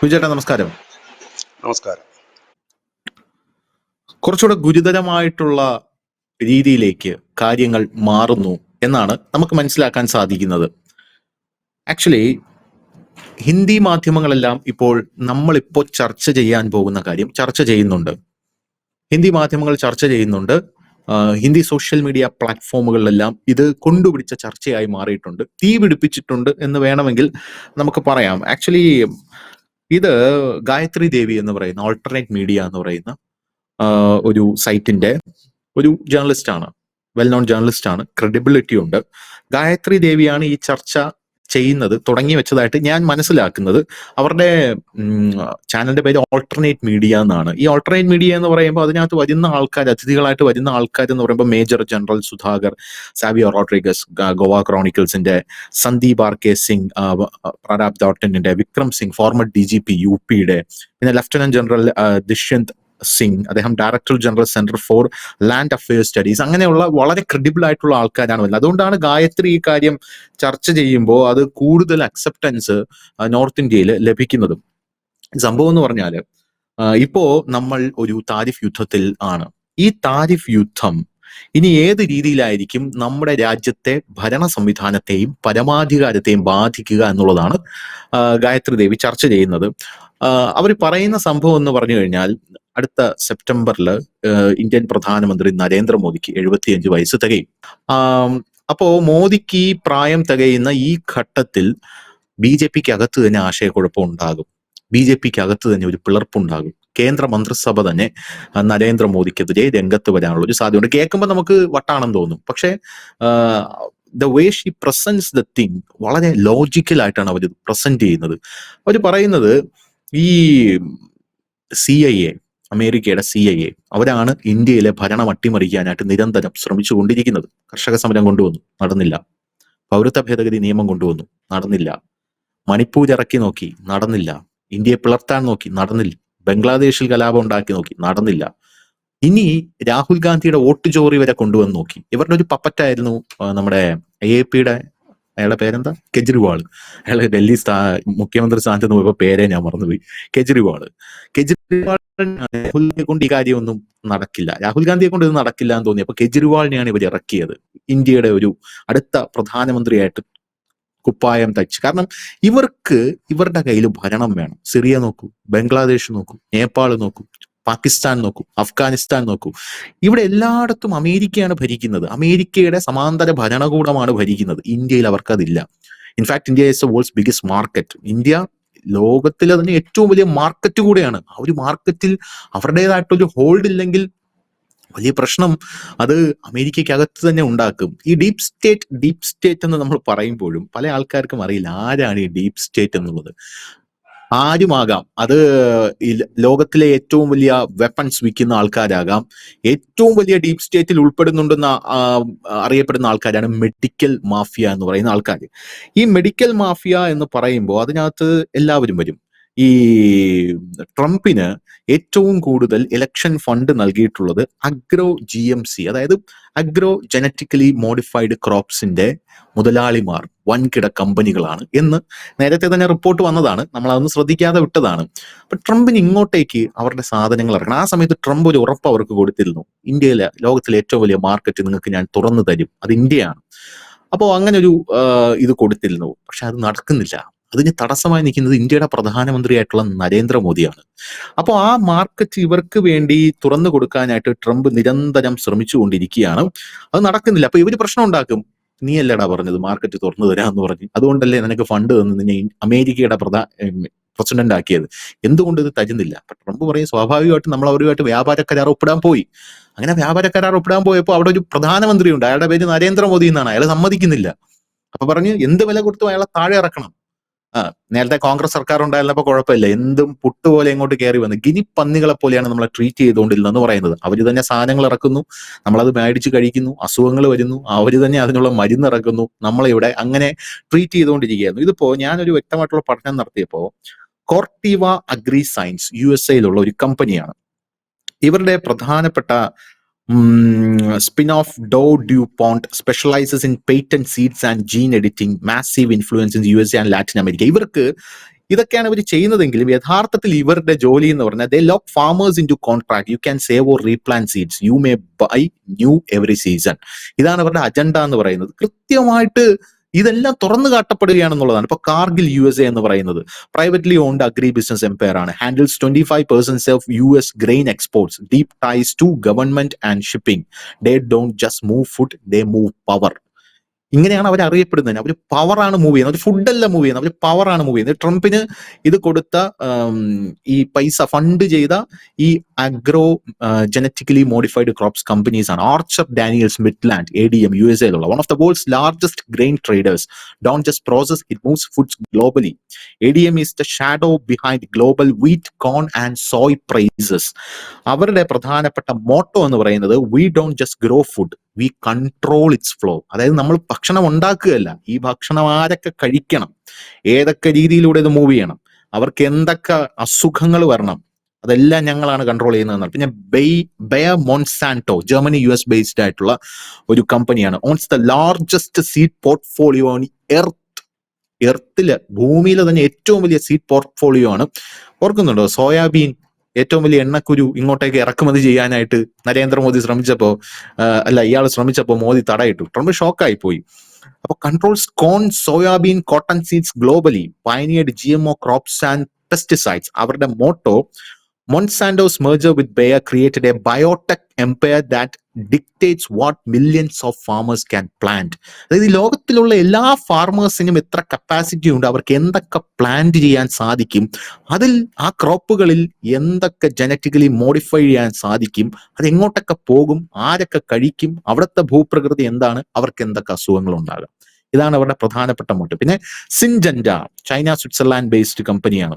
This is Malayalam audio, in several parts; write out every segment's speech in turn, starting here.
വിജയേട്ടാ നമസ്കാരം. നമസ്കാരം. കുറച്ചുകൂടെ ഗുരുതരമായിട്ടുള്ള രീതിയിലേക്ക് കാര്യങ്ങൾ മാറുന്നു എന്നാണ് നമുക്ക് മനസ്സിലാക്കാൻ സാധിക്കുന്നത്. ആക്ച്വലി ഹിന്ദി മാധ്യമങ്ങളെല്ലാം ഇപ്പോൾ നമ്മളിപ്പോൾ ചർച്ച ചെയ്യാൻ പോകുന്ന കാര്യം ചർച്ച ചെയ്യുന്നുണ്ട്. ഹിന്ദി മാധ്യമങ്ങൾ ചർച്ച ചെയ്യുന്നുണ്ട്. ഹിന്ദി സോഷ്യൽ മീഡിയ പ്ലാറ്റ്ഫോമുകളിലെല്ലാം ഇത് കൊണ്ടുപിടിച്ച ചർച്ചയായി മാറിയിട്ടുണ്ട്. തീ പിടിപ്പിച്ചിട്ടുണ്ട് എന്ന് വേണമെങ്കിൽ നമുക്ക് പറയാം. ആക്ച്വലി ഇത് ഗായത്രി ദേവി എന്ന് പറയുന്ന ഓൾട്ടർനേറ്റ് മീഡിയ എന്ന് പറയുന്ന ഒരു സൈറ്റിന്റെ ഒരു ജേർണലിസ്റ്റ് ആണ്. വെൽ നോൺ ജേർണലിസ്റ്റ് ആണ്. ക്രെഡിബിലിറ്റി ഉണ്ട്. ഗായത്രി ദേവിയാണ് ഈ ചർച്ച ചെയ്യുന്നത്, തുടങ്ങി വെച്ചതായിട്ട് ഞാൻ മനസ്സിലാക്കുന്നത്. അവരുടെ ചാനലിന്റെ പേര് ഓൾട്ടർനേറ്റ് മീഡിയ എന്നാണ്. ഈ ഓൾട്ടർനേറ്റ് മീഡിയ എന്ന് പറയുമ്പോൾ അതിനകത്ത് വരുന്ന ആൾക്കാർ, അതിഥികളായിട്ട് വരുന്ന ആൾക്കാർ എന്ന് പറയുമ്പോൾ മേജർ ജനറൽ സുധാകർ, സാവിയോ റോഡ്രിഗസ്, ഗോവ ക്രോണിക്കിൾസിന്റെ സന്ദീപ് ആർ കെ സിംഗ്, പ്രതാപ് ദോട്ടന്റെ Vikram Singh, former DGP UP യുടെ, പിന്നെ ലഫ്റ്റനന്റ് ജനറൽ ദുഷ്യന്ത് സിംഗ്, അദ്ദേഹം director general centre for land affairs studies, അങ്ങനെയുള്ള വളരെ ക്രെഡിബിൾ ആയിട്ടുള്ള ആൾക്കാരാണ് വരുന്നത്. അതുകൊണ്ടാണ് ഗായത്രി ഈ കാര്യം ചർച്ച ചെയ്യുമ്പോൾ അത് കൂടുതൽ അക്സെപ്റ്റൻസ് നോർത്ത് ഇന്ത്യയിൽ ലഭിക്കുന്നതും. സംഭവം എന്ന് പറഞ്ഞാൽ ഇപ്പോ നമ്മൾ ഒരു താരിഫ് യുദ്ധത്തിൽ ആണ്. ഈ താരിഫ് യുദ്ധം ഇനി ഏത് രീതിയിലായിരിക്കും നമ്മുടെ രാജ്യത്തെ ഭരണ സംവിധാനത്തെയും പരമാധികാരത്തെയും ബാധിക്കുക എന്നുള്ളതാണ് ഗായത്രി ദേവി ചർച്ച ചെയ്യുന്നത്. അവർ പറയുന്ന സംഭവം എന്ന് പറഞ്ഞു കഴിഞ്ഞാൽ, അടുത്ത സെപ്റ്റംബറിൽ ഇന്ത്യൻ പ്രധാനമന്ത്രി നരേന്ദ്രമോദിക്ക് 75 വയസ്സ് തികയും. അപ്പോ മോദിക്ക് പ്രായം തികയുന്ന ഈ ഘട്ടത്തിൽ BJPക്ക് അകത്ത് തന്നെ ആശയക്കുഴപ്പം ഉണ്ടാകും. BJPക്ക് അകത്ത് തന്നെ ഒരു പിളർപ്പുണ്ടാകും. കേന്ദ്ര മന്ത്രിസഭ തന്നെ നരേന്ദ്രമോദിക്കെതിരെ രംഗത്ത് വരാനുള്ള ഒരു സാധ്യതയുണ്ട്. കേൾക്കുമ്പോൾ നമുക്ക് വട്ടാണെന്ന് തോന്നും. പക്ഷേ the way she presents the thing വളരെ ലോജിക്കലായിട്ടാണ് അവർ പ്രസന്റ് ചെയ്യുന്നത്. അവർ പറയുന്നത് ഈ CIA, അമേരിക്കയുടെ CIA, അവരാണ് ഇന്ത്യയിലെ ഭരണം അട്ടിമറിക്കാനായിട്ട് നിരന്തരം ശ്രമിച്ചുകൊണ്ടിരിക്കുന്നത്. കർഷക സമരം കൊണ്ടുവന്നു, നടന്നില്ല. പൗരത്വ ഭേദഗതി നിയമം കൊണ്ടുവന്നു, നടന്നില്ല. മണിപ്പൂർ ഇറക്കി നോക്കി, നടന്നില്ല. ഇന്ത്യയെ പിളർത്താൻ നോക്കി, നടന്നില്ല. ബംഗ്ലാദേശിൽ കലാപം ഉണ്ടാക്കി നോക്കി, നടന്നില്ല. ഇനി രാഹുൽ ഗാന്ധിയുടെ വോട്ട് ചോറി വരെ കൊണ്ടുവന്ന് നോക്കി. ഇവരുടെ ഒരു പപ്പറ്റായിരുന്നു നമ്മുടെ AAPയുടെ, അയാളുടെ പേരെന്താ, കെജ്രിവാൾ. അയാൾ ഡൽഹി മുഖ്യമന്ത്രി സ്ഥാനത്ത് നിന്ന് പോയപ്പോ പേരെ ഞാൻ മറന്നുപോയി. കെജ്രിവാൾ രാഹുലിനെ കൊണ്ട് ഈ കാര്യമൊന്നും നടക്കില്ല, രാഹുൽ ഗാന്ധിയെ കൊണ്ട് ഇത് നടക്കില്ല എന്ന് തോന്നി. അപ്പൊ കെജ്രിവാളിനെയാണ് ഇവർ ഇറക്കിയത് ഇന്ത്യയുടെ ഒരു അടുത്ത പ്രധാനമന്ത്രിയായിട്ട് കുപ്പായം തയ്ച്ച്. കാരണം ഇവരുടെ കയ്യിൽ ഭരണം വേണം. സിറിയ നോക്കൂ, ബംഗ്ലാദേശ് നോക്കൂ, നേപ്പാൾ നോക്കൂ, പാകിസ്ഥാൻ നോക്കൂ, അഫ്ഗാനിസ്ഥാൻ നോക്കൂ. ഇവിടെ എല്ലായിടത്തും അമേരിക്കയാണ് ഭരിക്കുന്നത്. അമേരിക്കയുടെ സമാന്തര ഭരണകൂടമാണ് ഭരിക്കുന്നത്. ഇന്ത്യയിൽ അവർക്കതില്ല. In fact India is the world's biggest market. India ലോകത്തിലെ തന്നെ ഏറ്റവും വലിയ മാർക്കറ്റ് കൂടെയാണ്. ആ ഒരു മാർക്കറ്റിൽ അവരുടേതായിട്ടൊരു ഹോൾഡ് ഇല്ലെങ്കിൽ വലിയ പ്രശ്നം അത് അമേരിക്കയ്ക്കകത്ത് തന്നെ ഉണ്ടാക്കും. ഈ ഡീപ് സ്റ്റേറ്റ് എന്ന് നമ്മൾ പറയുമ്പോഴും പല ആൾക്കാർക്കും അറിയില്ല ആരാണ് ഈ ഡീപ് സ്റ്റേറ്റ് എന്നുള്ളത്. ആരുമാകാം. അത് ലോകത്തിലെ ഏറ്റവും വലിയ വെപ്പൺസ് വിൽക്കുന്ന ആൾക്കാരാകാം. ഏറ്റവും വലിയ ഡീപ് സ്റ്റേറ്റിൽ ഉൾപ്പെടുന്നുണ്ടെന്ന് അറിയപ്പെടുന്ന ആൾക്കാരാണ് മെഡിക്കൽ മാഫിയ എന്ന് പറയുന്ന ആൾക്കാർ. ഈ മെഡിക്കൽ മാഫിയ എന്ന് പറയുമ്പോൾ അതിനകത്ത് എല്ലാവരും വരും. ഈ ട്രംപിന് ഏറ്റവും കൂടുതൽ ഇലക്ഷൻ ഫണ്ട് നൽകിയിട്ടുള്ളത് GMC, അതായത് അഗ്രോ ജനറ്റിക്കലി മോഡിഫൈഡ് ക്രോപ്സിന്റെ മുതലാളിമാർ, വൻകിട കമ്പനികളാണ് എന്ന് നേരത്തെ തന്നെ റിപ്പോർട്ട് വന്നതാണ്. നമ്മൾ അതൊന്നും ശ്രദ്ധിക്കാതെ വിട്ടതാണ്. അപ്പൊ ട്രംപിന് ഇങ്ങോട്ടേക്ക് അവരുടെ സാധനങ്ങൾ ഇറക്കണം. ആ സമയത്ത് ട്രംപ് ഒരു ഉറപ്പ് അവർക്ക് കൊടുത്തിരുന്നു, ഇന്ത്യയിലെ ലോകത്തിലെ ഏറ്റവും വലിയ മാർക്കറ്റ് നിങ്ങൾക്ക് ഞാൻ തുറന്നു തരും, അത് ഇന്ത്യയാണ്. അപ്പോൾ അങ്ങനെ ഒരു ഇത് കൊടുത്തിരുന്നു. പക്ഷെ അത് നടക്കുന്നില്ല. അതിന് തടസ്സമായി നിൽക്കുന്നത് ഇന്ത്യയുടെ പ്രധാനമന്ത്രിയായിട്ടുള്ള നരേന്ദ്രമോദിയാണ്. അപ്പോൾ ആ മാർക്കറ്റ് ഇവർക്ക് വേണ്ടി തുറന്നു കൊടുക്കാനായിട്ട് ട്രംപ് നിരന്തരം ശ്രമിച്ചുകൊണ്ടിരിക്കുകയാണ്. അത് നടക്കുന്നില്ല. അപ്പൊ ഇവര് പ്രശ്നം ഉണ്ടാക്കും. നീ അല്ലടാ പറഞ്ഞത് മാർക്കറ്റ് തുറന്നു തരാന്ന് പറഞ്ഞ്, അതുകൊണ്ടല്ലേ നിനക്ക് ഫണ്ട് തന്ന് നിന്നെ അമേരിക്കയുടെ പ്രസിഡന്റ് ആക്കിയത്, എന്തുകൊണ്ട് ഇത് തരുന്നില്ല? അപ്പൊ ട്രംപ് പറയും, സ്വാഭാവികമായിട്ടും നമ്മൾ അവരുമായിട്ട് വ്യാപാര കരാർ ഒപ്പിടാൻ പോയി. അങ്ങനെ വ്യാപാര കരാർ ഒപ്പിടാൻ പോയപ്പോൾ അവിടെ ഒരു പ്രധാനമന്ത്രി ഉണ്ട്, അയാളുടെ പേര് നരേന്ദ്രമോദി എന്നാണ്. അയാൾ സമ്മതിക്കുന്നില്ല. അപ്പൊ പറഞ്ഞ് എന്ത് വില കൊടുത്തും അയാളെ താഴെ ഇറക്കണം. നേരത്തെ കോൺഗ്രസ് സർക്കാർ ഉണ്ടായിരുന്നപ്പോ കുഴപ്പമില്ല, എന്തും പുട്ടുപോലെ ഇങ്ങോട്ട് കയറി വന്ന് ഗിനിപ്പന്നികളെ പോലെയാണ് നമ്മളെ ട്രീറ്റ് ചെയ്തുകൊണ്ടിരുന്നതെന്ന് പറയുന്നത്. അവര് തന്നെ സാധനങ്ങൾ ഇറക്കുന്നു, നമ്മളത് മേടിച്ച് കഴിക്കുന്നു, അസുഖങ്ങൾ വരുന്നു, അവര് തന്നെ അതിനുള്ള മരുന്ന് ഇറക്കുന്നു, നമ്മളിവിടെ അങ്ങനെ ട്രീറ്റ് ചെയ്തുകൊണ്ടിരിക്കുകയായിരുന്നു. ഇതിപ്പോ ഞാനൊരു വ്യക്തമായിട്ടുള്ള പഠനം നടത്തിയപ്പോ കോർട്ടീവ അഗ്രി സയൻസ് USA-യിലുള്ള ഒരു കമ്പനിയാണ്. ഇവരുടെ പ്രധാനപ്പെട്ട spin off Dow DuPont specialises in patent seeds and gene editing, massive influence in USA and Latin America. ഇവർക്ക് ഇതൊക്കെയാണ് ഇവർ ചെയ്യുന്നതെങ്കിലും യഥാർത്ഥത്തിൽ ഇവരുടെ ജോലി എന്ന് പറഞ്ഞാൽ they lock farmers in to contract. You can save or replant seeds, you may buy new every season. ഇതാണ് അവരുടെ അജണ്ട എന്ന് പറയുന്നത്. കൃത്യമായിട്ട് ഇതെല്ലാം തുറന്നു കാട്ടപ്പെടുകയാണെന്നുള്ളതാണ്. ഇപ്പൊ കാർഗിൽ USA എന്ന് പറയുന്നത് privately owned agri business empire ആണ്. Handles 25% of US grain exports, deep ties to government and shipping. They don't just move food, they move power. ഇങ്ങനെയാണ് അവർ അറിയപ്പെടുന്നത്. അവർ പവറാണ് മൂവ് ചെയ്യുന്നത്, അവർ ഫുഡല്ല മൂവ് ചെയ്യുന്നത്, അവർ പവറാണ് മൂവ് ചെയ്യുന്നത്. ട്രംപിന് ഇത് കൊടുത്ത ഈ പൈസ ഫണ്ട് ചെയ്ത ഈ agro genetically modified crops companies ആണ്. ആർച്ചർ ഡാനിയൽസ് മിഡ്ലാൻഡ് ADM USA-യിലുള്ള one of the world's largest grain traders. Don't just process, it moves foods globally. ADM is the shadow behind global wheat, corn and soy prices. അവരുടെ പ്രധാനപ്പെട്ട മോട്ടോ എന്ന് പറയുന്നത് we don't just grow food, we control its flow. അതായത് നമ്മൾ ഭക്ഷണം ഉണ്ടാക്കുകയല്ല, ഈ ഭക്ഷണം ആരൊക്കെ കഴിക്കണം, ഏതൊക്കെ രീതിയിലൂടെ ഇത് മൂവ് ചെയ്യണം, അവർക്ക് എന്തൊക്കെ അസുഖങ്ങൾ വരണം, അതെല്ലാം ഞങ്ങളാണ് കൺട്രോൾ ചെയ്യുന്നതെന്നാണ്. പിന്നെ Bayer Monsanto, Germany US based ആയിട്ടുള്ള ഒരു കമ്പനിയാണ്. Owns the largest seed portfolio on എർത്തില്, ഭൂമിയിലെ തന്നെ ഏറ്റവും വലിയ സീഡ് പോർട്ട്ഫോളിയോ ആണ്. ഓർക്കുന്നുണ്ടോ, സോയാബീൻ ഏറ്റവും വലിയ എണ്ണക്കുരു ഇങ്ങോട്ടേക്ക് ഇറക്കുമതി ചെയ്യാനായിട്ട് നരേന്ദ്രമോദി ശ്രമിച്ചപ്പോ ഇയാൾ ശ്രമിച്ചപ്പോ മോദി തടയിട്ടു. ട്രംപ് ഷോക്കായി പോയി. അപ്പൊ controls corn, soybean, cotton seeds globally, pioneered GMO crops and pesticides. അവരുടെ motto Monsanto's merger with Bayer created a biotech empire that dictates what millions of farmers can plant. അതായത് ലോകത്തിലുള്ള എല്ലാ ഫാർമേഴ്സിനും എത്ര കപ്പാസിറ്റി ഉണ്ട്, അവർക്ക് എന്തൊക്കെ പ്ലാന്റ് ചെയ്യാൻ സാധിക്കും, അതിൽ ആ ക്രോപ്പുകളിൽ എന്തൊക്കെ ജനറ്റിക്കലി മോഡിഫൈ ചെയ്യാൻ സാധിക്കും, അത് എങ്ങോട്ടൊക്കെ പോകും, ആരൊക്കെ കഴിക്കും, അവിടുത്തെ ഭൂപ്രകൃതി എന്താണ്, അവർക്ക് എന്തൊക്കെ അസുഖങ്ങൾ ഉണ്ടാകാം. ഇതാണ് അവരുടെ പ്രധാനപ്പെട്ട മോട്ടോ. പിന്നെ സിൻജന്റ, ചൈന സ്വിറ്റ്സർലാൻഡ് ബേസ്ഡ് കമ്പനിയാണ്.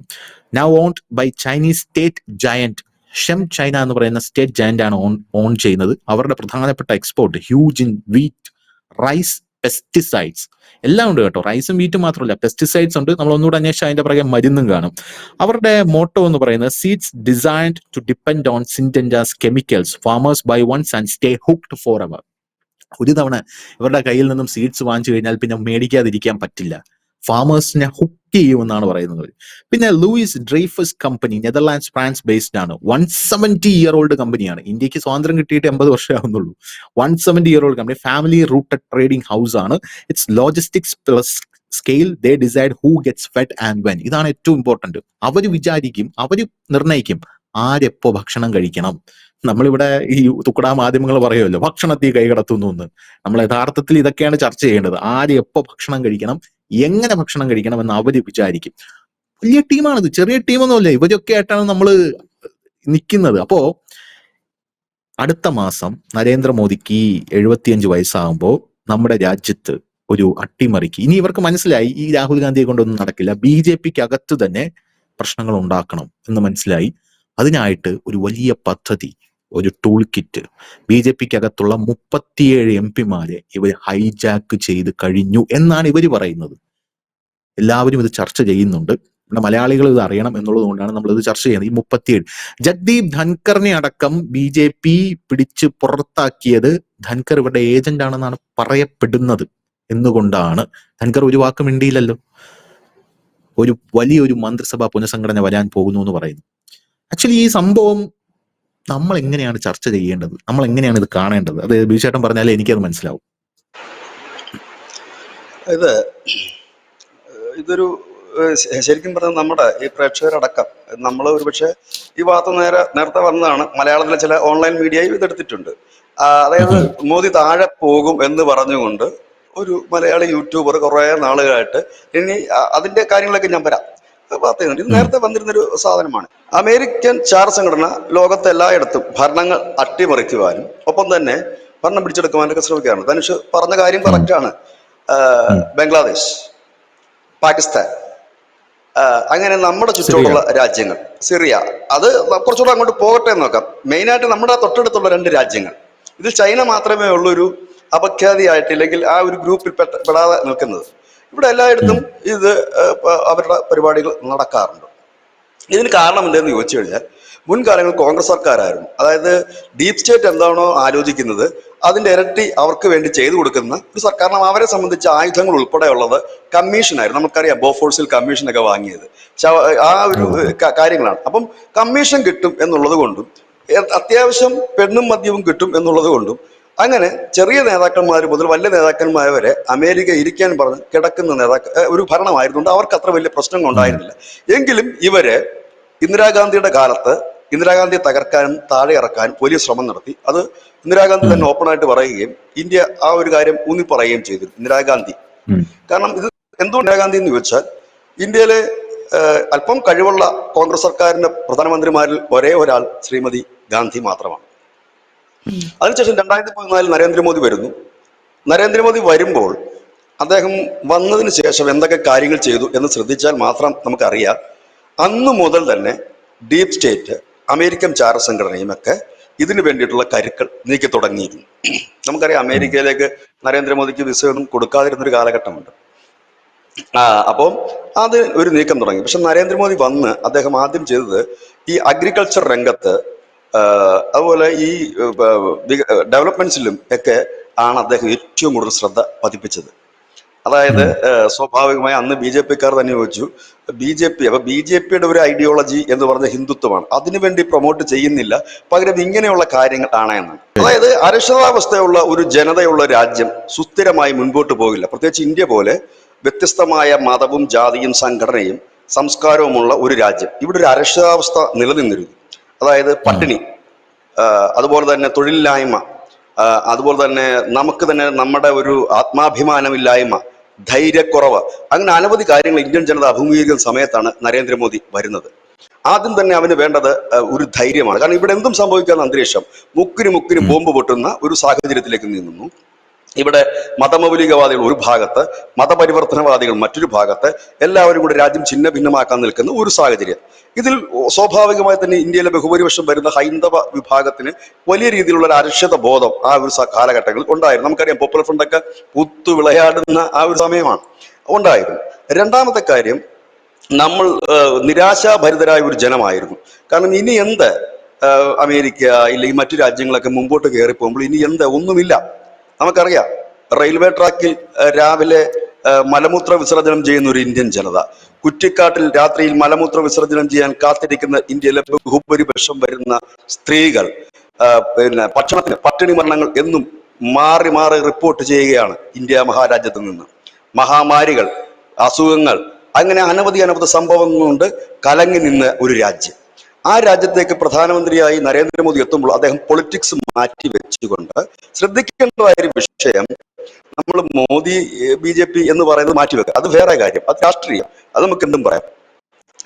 Now owned by Chinese state giant ChemChina എന്ന് പറയുന്ന സ്റ്റേറ്റ് ജയന്റ് ആണ് ഓൺ ചെയ്യുന്നത്. അവരുടെ പ്രധാനപ്പെട്ട export huge in wheat, rice, pesticides എല്ലാം ഉണ്ട് കേട്ടോ. റൈസും വീറ്റും മാത്രമല്ല, പെസ്റ്റിസൈഡ്സ് ഉണ്ട്. നമ്മൾ ഒന്നുകൂടെ അന്വേഷിച്ചാൽ അതിന്റെ പുറകെ മരുന്നും കാണും. അവരുടെ മോട്ടോ എന്ന് പറയുന്നത് seeds designed to depend on Syngenta's chemicals, farmers buy once and stay hooked forever. ഒരു തവണ ഇവരുടെ കയ്യിൽ നിന്നും സീഡ്സ് വാങ്ങിച്ചു കഴിഞ്ഞാൽ പിന്നെ മേടിക്കാതിരിക്കാൻ പറ്റില്ല. ഫാമേഴ്സിനെ ഹുക്ക് ചെയ്യുമെന്നാണ് പറയുന്നത്. പിന്നെ Louis Dreyfus company, Netherlands, France based ആണ്. 170-year-old കമ്പനിയാണ്. ഇന്ത്യക്ക് സ്വാതന്ത്ര്യം കിട്ടിയിട്ട് 80 വർഷമേ ആവുന്നുള്ളൂ. 170-year-old കമ്പനി, ഫാമിലി റൂട്ടഡ് ട്രേഡിംഗ് ഹൗസ് ആണ്. It's logistics plus scale, they decide who gets fed and when. ഇതാണ് ഏറ്റവും ഇമ്പോർട്ടന്റ്. അവർ വിചാരിക്കും, അവർ നിർണ്ണയിക്കും ആരെപ്പോ ഭക്ഷണം കഴിക്കണം. നമ്മളിവിടെ ഈ തുക്കടാ മാധ്യമങ്ങൾ പറയുമല്ലോ ഭക്ഷണത്തിൽ കൈകടത്തുന്നു എന്ന്. നമ്മൾ യഥാർത്ഥത്തിൽ ഇതൊക്കെയാണ് ചർച്ച ചെയ്യേണ്ടത്. ആര് എപ്പോ ഭക്ഷണം കഴിക്കണം, എങ്ങനെ ഭക്ഷണം കഴിക്കണം എന്ന് അവര് വിചാരിക്കും. വലിയ ടീമാണിത്, ചെറിയ ടീമൊന്നുമല്ല. ഇവരൊക്കെ ആയിട്ടാണ് നമ്മൾ നിൽക്കുന്നത്. അപ്പോ അടുത്ത മാസം നരേന്ദ്രമോദിക്ക് 75 വയസ്സാകുമ്പോൾ നമ്മുടെ രാജ്യത്ത് ഒരു അട്ടിമറിക്ക്, ഇനി ഇവർക്ക് മനസ്സിലായി ഈ രാഹുൽ ഗാന്ധിയെ കൊണ്ടൊന്നും നടക്കില്ല, BJPക്ക് അകത്ത് തന്നെ പ്രശ്നങ്ങൾ ഉണ്ടാക്കണം എന്ന് മനസ്സിലായി. അതിനായിട്ട് ഒരു വലിയ പദ്ധതി, ഒരു ടൂൾ കിറ്റ് BJPക്ക് അകത്തുള്ള 37 MP-മാരെ ഇവർ ഹൈജാക്ക് ചെയ്ത് കഴിഞ്ഞു എന്നാണ് ഇവർ പറയുന്നത്. എല്ലാവരും ഇത് ചർച്ച ചെയ്യുന്നുണ്ട്. നമ്മുടെ മലയാളികൾ ഇത് അറിയണം എന്നുള്ളത് കൊണ്ടാണ് നമ്മൾ ഇത് ചർച്ച ചെയ്യുന്നത്. ഈ 37 ജഗ്ദീപ് ധൻകറിനെ അടക്കം BJP പിടിച്ച് പുറത്താക്കിയത് ധൻകർ ഇവരുടെ ഏജന്റ് ആണെന്നാണ് പറയപ്പെടുന്നത്. എന്നുകൊണ്ടാണ് ധൻകർ ഒരു വാക്ക് മിണ്ടിയില്ലല്ലോ. ഒരു വലിയൊരു മന്ത്രിസഭാ പുനഃസംഘടന വരാൻ പോകുന്നു എന്ന് പറയുന്നു. ആക്ച്വലി ഈ സംഭവം നമ്മൾ എങ്ങനെയാണ് ചർച്ച ചെയ്യേണ്ടത്, നമ്മൾ എങ്ങനെയാണ് ഇത് കാണേണ്ടത്? അത് ബിജുചേട്ടൻ പറഞ്ഞാലേ എനിക്കത് മനസ്സിലാവും. ഇതൊരു ശരിക്കും പറഞ്ഞാൽ നമ്മുടെ ഈ പ്രേക്ഷകരടക്കം നമ്മൾ ഒരുപക്ഷെ ഈ ഭാഗത്ത് നേരത്തെ വന്നതാണ്. മലയാളത്തിലെ ചില ഓൺലൈൻ മീഡിയയും ഇതെടുത്തിട്ടുണ്ട്. അതായത് മോദി താഴെ പോകും എന്ന് പറഞ്ഞുകൊണ്ട് ഒരു മലയാളി യൂട്യൂബർ കുറെ നാളുകളായിട്ട്, ഇനി അതിന്റെ കാര്യങ്ങളൊക്കെ ഞാൻ വരാം, ഇത് നേരത്തെ വന്നിരുന്നൊരു സാധനമാണ്. അമേരിക്കൻ ചാർ സംഘടന ലോകത്തെ എല്ലായിടത്തും ഭരണങ്ങൾ അട്ടിമറിക്കുവാനും ഒപ്പം തന്നെ ഭരണം പിടിച്ചെടുക്കുവാനൊക്കെ ശ്രമിക്കുകയാണ്. ധനുഷ് പറഞ്ഞ കാര്യം കറക്റ്റാണ്. ബംഗ്ലാദേശ്, പാകിസ്ഥാൻ, അങ്ങനെ നമ്മുടെ ചുറ്റുമുള്ള രാജ്യങ്ങൾ, സിറിയ, അത് കുറച്ചുകൂടെ അങ്ങോട്ട് പോകട്ടെ എന്ന് നോക്കാം. മെയിനായിട്ട് നമ്മുടെ തൊട്ടടുത്തുള്ള 2 രാജ്യങ്ങൾ, ഇതിൽ ചൈന മാത്രമേ ഉള്ളൊരു അപഖ്യാതിയായിട്ട്, ഇല്ലെങ്കിൽ ആ ഒരു ഗ്രൂപ്പിൽ പെടാതെ നിൽക്കുന്നത്. ഇവിടെ എല്ലായിടത്തും ഇത് അവരുടെ പരിപാടികൾ നടക്കാറുണ്ട്. ഇതിന് കാരണം എന്തെന്ന് ചോദിച്ചു കഴിഞ്ഞാൽ, മുൻകാലങ്ങളിൽ കോൺഗ്രസ് സർക്കാരായിരുന്നു. അതായത് ഡീപ് സ്റ്റേറ്റ് എന്താണോ ആലോചിക്കുന്നത് അതിന്റെ ഇരട്ടി അവർക്ക് വേണ്ടി ചെയ്തു കൊടുക്കുന്ന ഒരു സർക്കാർ. കാരണം അവരെ സംബന്ധിച്ച് ആയുധങ്ങൾ ഉൾപ്പെടെ ഉള്ളത് കമ്മീഷനായിരുന്നു. നമുക്കറിയാം ബോഫോഴ്സിൽ കമ്മീഷനൊക്കെ വാങ്ങിയത് ആ ഒരു കാര്യങ്ങളാണ്. അപ്പം കമ്മീഷൻ കിട്ടും എന്നുള്ളത് കൊണ്ടും അത്യാവശ്യം പെണ്ണും മദ്യവും കിട്ടും എന്നുള്ളത് കൊണ്ടും അങ്ങനെ ചെറിയ നേതാക്കന്മാർ മുതൽ വലിയ നേതാക്കന്മാർ വരെ അമേരിക്ക ഇരിക്കാൻ പറഞ്ഞ് കിടക്കുന്ന ഒരു ഭരണമായിരുന്നുകൊണ്ട് അവർക്ക് അത്ര വലിയ പ്രശ്നങ്ങൾ ഉണ്ടായിരുന്നില്ല. എങ്കിലും ഇവര് ഇന്ദിരാഗാന്ധിയുടെ കാലത്ത് ഇന്ദിരാഗാന്ധിയെ തകർക്കാനും താഴെ ഇറക്കാനും വലിയ ശ്രമം നടത്തി. അത് ഇന്ദിരാഗാന്ധി തന്നെ ഓപ്പണായിട്ട് പറയുകയും ഇന്ത്യ ആ ഒരു കാര്യം ഊന്നി പറയുകയും ചെയ്തു, ഇന്ദിരാഗാന്ധി. കാരണം ഇത് എന്തുകൊണ്ട് ഇന്ദിരാഗാന്ധി എന്ന് ചോദിച്ചാൽ, ഇന്ത്യയിലെ അല്പം കഴിവുള്ള കോൺഗ്രസ് സർക്കാരിന്റെ പ്രധാനമന്ത്രിമാരിൽ ഒരേ ഒരാൾ ശ്രീമതി ഗാന്ധി മാത്രമാണ്. അതിനുശേഷം 2014 നരേന്ദ്രമോദി വരുന്നു. നരേന്ദ്രമോദി വരുമ്പോൾ അദ്ദേഹം വന്നതിന് ശേഷം എന്തൊക്കെ കാര്യങ്ങൾ ചെയ്തു എന്ന് ശ്രദ്ധിച്ചാൽ മാത്രം നമുക്കറിയാം. അന്നു മുതൽ തന്നെ ഡീപ് സ്റ്റേറ്റ്, അമേരിക്കൻ ചാര സംഘടനയും ഒക്കെ ഇതിനു വേണ്ടിയിട്ടുള്ള കരുക്കൾ നീക്കി തുടങ്ങിയിരുന്നു. നമുക്കറിയാം അമേരിക്കയിലേക്ക് നരേന്ദ്രമോദിക്ക് വിസയൊന്നും കൊടുക്കാതിരുന്നൊരു കാലഘട്ടമുണ്ട്. അപ്പോൾ അത് ഒരു നീക്കം തുടങ്ങി. പക്ഷെ നരേന്ദ്രമോദി വന്ന് അദ്ദേഹം ആദ്യം ചെയ്തത് ഈ അഗ്രികൾച്ചർ രംഗത്ത് അതുപോലെ ഈ ഡെവലപ്മെന്റ്സിലും ഒക്കെ ആണ് അദ്ദേഹം ഏറ്റവും കൂടുതൽ ശ്രദ്ധ പതിപ്പിച്ചത്. അതായത് സ്വാഭാവികമായി അന്ന് BJP-ക്കാർ തന്നെ ചോദിച്ചു, അപ്പൊ BJP-യുടെ ഒരു ഐഡിയോളജി എന്ന് പറഞ്ഞ ഹിന്ദുത്വമാണ്, അതിനുവേണ്ടി പ്രൊമോട്ട് ചെയ്യുന്നില്ല, പകരം ഇങ്ങനെയുള്ള കാര്യങ്ങൾ ആണ് എന്നാണ്. അതായത് അരക്ഷിതാവസ്ഥയുള്ള ഒരു ജനതയുള്ള രാജ്യം സുസ്ഥിരമായി മുൻപോട്ട് പോകില്ല. പ്രത്യേകിച്ച് ഇന്ത്യ പോലെ വ്യത്യസ്തമായ മതവും ജാതിയും സംഘടനയും സംസ്കാരവുമുള്ള ഒരു രാജ്യം. ഇവിടെ ഒരു അരക്ഷിതാവസ്ഥ നിലനിന്നിരുന്നു. അതായത് പട്ടിണി, അതുപോലെ തന്നെ തൊഴിലില്ലായ്മ, അതുപോലെ തന്നെ നമുക്ക് തന്നെ നമ്മുടെ ഒരു ആത്മാഭിമാനമില്ലായ്മ, ധൈര്യക്കുറവ്, അങ്ങനെ അനവധി കാര്യങ്ങൾ ഇന്ത്യൻ ജനത അഭിമുഖീകരിക്കുന്ന സമയത്താണ് നരേന്ദ്രമോദി വരുന്നത്. ആദ്യം തന്നെ അവന് വേണ്ടത് ഒരു ധൈര്യമാണ്. കാരണം ഇവിടെ എന്തും സംഭവിക്കാവുന്ന അന്തരീക്ഷം, മുക്കിന് ബോംബ് പൊട്ടുന്ന ഒരു സാഹചര്യത്തിലേക്ക് നീങ്ങുന്നു. ഇവിടെ മതമൗലികവാദികൾ ഒരു ഭാഗത്ത്, മതപരിവർത്തനവാദികൾ മറ്റൊരു ഭാഗത്ത്, എല്ലാവരും കൂടെ രാജ്യം ഛിന്ന ഭിന്നമാക്കാൻ നിൽക്കുന്ന ഒരു സാഹചര്യം. ഇതിൽ സ്വാഭാവികമായി തന്നെ ഇന്ത്യയിലെ ബഹുഭൂരിപക്ഷം വരുന്ന ഹൈന്ദവ വിഭാഗത്തിന് വലിയ രീതിയിലുള്ള ഒരു അരക്ഷിത ബോധം ആ ഒരു കാലഘട്ടങ്ങളിൽ ഉണ്ടായിരുന്നു. നമുക്കറിയാം പോപ്പുലർ ഫ്രണ്ടൊക്കെ പുത്തു വിളയാടുന്ന ആ ഒരു സമയമാണ് ഉണ്ടായിരുന്നു. രണ്ടാമത്തെ കാര്യം, നമ്മൾ നിരാശാഭരിതരായ ഒരു ജനമായിരുന്നു. കാരണം ഇനി എന്ത്, അമേരിക്ക ഇല്ലെങ്കിൽ മറ്റു രാജ്യങ്ങളൊക്കെ മുമ്പോട്ട് കയറി പോകുമ്പോൾ ഇനി എന്ത്, ഒന്നുമില്ല. നമുക്കറിയാം റെയിൽവേ ട്രാക്കിൽ രാവിലെ മലമൂത്ര വിസർജനം ചെയ്യുന്ന ഒരു ഇന്ത്യൻ ജനത, കുറ്റിക്കാട്ടിൽ രാത്രിയിൽ മലമൂത്ര വിസർജനം ചെയ്യാൻ കാത്തിരിക്കുന്ന ഇന്ത്യയിലെ ബഹുഭൂരിപക്ഷം വരുന്ന സ്ത്രീകൾ, പിന്നെ ഭക്ഷണത്തിന് പട്ടിണി മരണങ്ങൾ എന്നും മാറി മാറി റിപ്പോർട്ട് ചെയ്യുകയാണ് ഇന്ത്യ മഹാരാജ്യത്ത് നിന്ന്. മഹാമാരികൾ, അസുഖങ്ങൾ, അങ്ങനെ അനവധി സംഭവങ്ങൾ കൊണ്ട് കലങ്ങി നിന്ന ഒരു രാജ്യം. ആ രാജ്യത്തേക്ക് പ്രധാനമന്ത്രിയായി നരേന്ദ്രമോദി എത്തുമ്പോൾ അദ്ദേഹം പൊളിറ്റിക്സ് മാറ്റി വെച്ചുകൊണ്ട് ശ്രദ്ധിക്കേണ്ടതായ ഒരു വിഷയം, നമ്മൾ മോദി BJP എന്ന് പറയുന്നത് മാറ്റിവെക്കുക, അത് വേറെ കാര്യം, അത് രാഷ്ട്രീയം, അത് നമുക്ക് എന്തും പറയാം.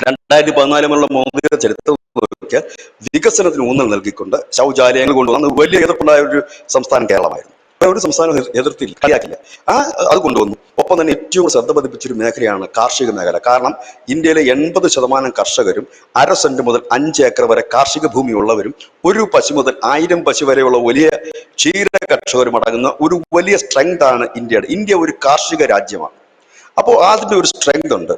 2014 മോദിയുടെ ചരിത്രം നോക്കിയാൽ വികസനത്തിന് ഊന്നൽ നൽകിക്കൊണ്ട് ശൗചാലയങ്ങൾ കൊണ്ടുവന്ന് വലിയ എതിർപ്പുണ്ടായ ഒരു സംസ്ഥാനം കേരളമായിരുന്നു. ഒരു സംസ്ഥാനം എതിർത്തില്ല, കളിയാക്കില്ല, അത് കൊണ്ടുവന്നു. ഒപ്പം തന്നെ ഏറ്റവും ശ്രദ്ധ പതിപ്പിച്ചൊരു മേഖലയാണ് കാർഷിക മേഖല. കാരണം ഇന്ത്യയിലെ 80% കർഷകരും 1/2 സെന്റ് മുതൽ 5 ഏക്കർ വരെ കാർഷിക ഭൂമി ഉള്ളവരും 1 പശു മുതൽ 1000 പശു വരെയുള്ള വലിയ ക്ഷീര കർഷകരും അടങ്ങുന്ന ഒരു വലിയ സ്ട്രെങ്ത് ആണ് ഇന്ത്യയുടെ. ഇന്ത്യ ഒരു കാർഷിക രാജ്യമാണ്. അപ്പോൾ അതിന്റെ ഒരു സ്ട്രെങ്ത് ഉണ്ട്.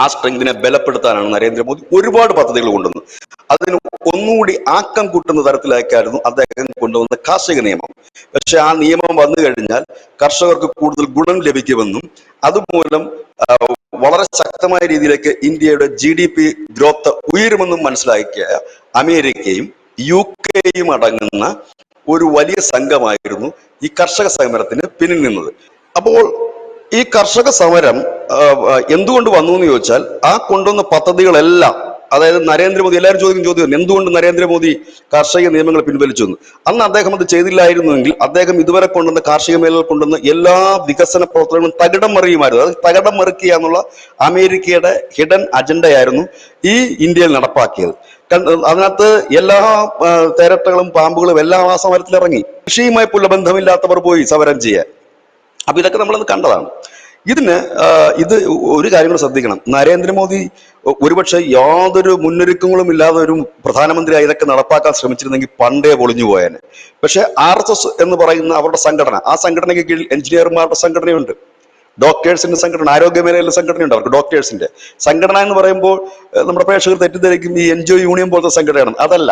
ആ സ്ട്രെങ്തിനെ ബലപ്പെടുത്താനാണ് നരേന്ദ്രമോദി ഒരുപാട് പദ്ധതികൾ കൊണ്ടുവന്നത്. അതിന് ഒന്നുകൂടി ആക്കം കൂട്ടുന്ന തരത്തിലേക്കായിരുന്നു അദ്ദേഹം കൊണ്ടുവന്ന കാർഷിക നിയമം. പക്ഷെ ആ നിയമം വന്നു കഴിഞ്ഞാൽ കർഷകർക്ക് കൂടുതൽ ഗുണം ലഭിക്കുമെന്നും അതുമൂലം വളരെ ശക്തമായ രീതിയിലേക്ക് ഇന്ത്യയുടെ GDP ഗ്രോത്ത് ഉയരുമെന്നും മനസ്സിലാക്കിയ അമേരിക്കയും UK-യും അടങ്ങുന്ന ഒരു വലിയ സംഘമായിരുന്നു ഈ കർഷക സമരത്തിന് പിന്നിൽ നിന്നത്. അപ്പോൾ ഈ കർഷക സമരം എന്തുകൊണ്ട് വന്നു എന്ന് ചോദിച്ചാൽ, ആ കൊണ്ടുവന്ന പദ്ധതികളെല്ലാം, അതായത് നരേന്ദ്രമോദി, എല്ലാവരും ചോദ്യം എന്തുകൊണ്ട് നരേന്ദ്രമോദി കാർഷിക നിയമങ്ങൾ പിൻവലിച്ചു എന്ന്. അന്ന് അദ്ദേഹം അത് ചെയ്തില്ലായിരുന്നുവെങ്കിൽ അദ്ദേഹം ഇതുവരെ കൊണ്ടുവന്ന കാർഷിക മേഖലകൾ കൊണ്ടുവന്ന എല്ലാ വികസന പ്രവർത്തനങ്ങളും തകിടം മറിയുമായിരുന്നു. അത് തകിടം മറിക്കുക എന്നുള്ള അമേരിക്കയുടെ ഹിഡൻ അജണ്ടയായിരുന്നു ഈ ഇന്ത്യയിൽ നടപ്പാക്കിയത്. അതിനകത്ത് എല്ലാ തേരട്ടകളും പാമ്പുകളും എല്ലാം ആ സമരത്തിൽ ഇറങ്ങി. കൃഷിയുമായി പുലബന്ധമില്ലാത്തവർ പോയി സമരം ചെയ്യാൻ. അപ്പൊ ഇതൊക്കെ നമ്മളത് കണ്ടതാണ്. ഇത് ഒരു കാര്യം കൂടെ ശ്രദ്ധിക്കണം. നരേന്ദ്രമോദി ഒരുപക്ഷെ യാതൊരു മുന്നൊരുക്കങ്ങളും ഇല്ലാതെ ഒരു പ്രധാനമന്ത്രിയായി ഇതൊക്കെ നടപ്പാക്കാൻ ശ്രമിച്ചിരുന്നെങ്കിൽ പണ്ടേ പൊളിഞ്ഞു പോയേനെ. പക്ഷെ RSS എന്ന് പറയുന്ന അവരുടെ സംഘടന, ആ സംഘടനയ്ക്ക് കീഴിൽ എഞ്ചിനീയർമാരുടെ സംഘടനയുണ്ട്, ഡോക്ടേഴ്സിന്റെ സംഘടന, ആരോഗ്യ മേഖലയിലെ സംഘടനയുണ്ട് അവർക്ക്. ഡോക്ടേഴ്സിന്റെ സംഘടന എന്ന് പറയുമ്പോൾ നമ്മുടെ പ്രേക്ഷകർ തെറ്റിദ്ധരിക്കും ഈ NGO യൂണിയൻ പോലത്തെ സംഘടനയാണ്. അതല്ല,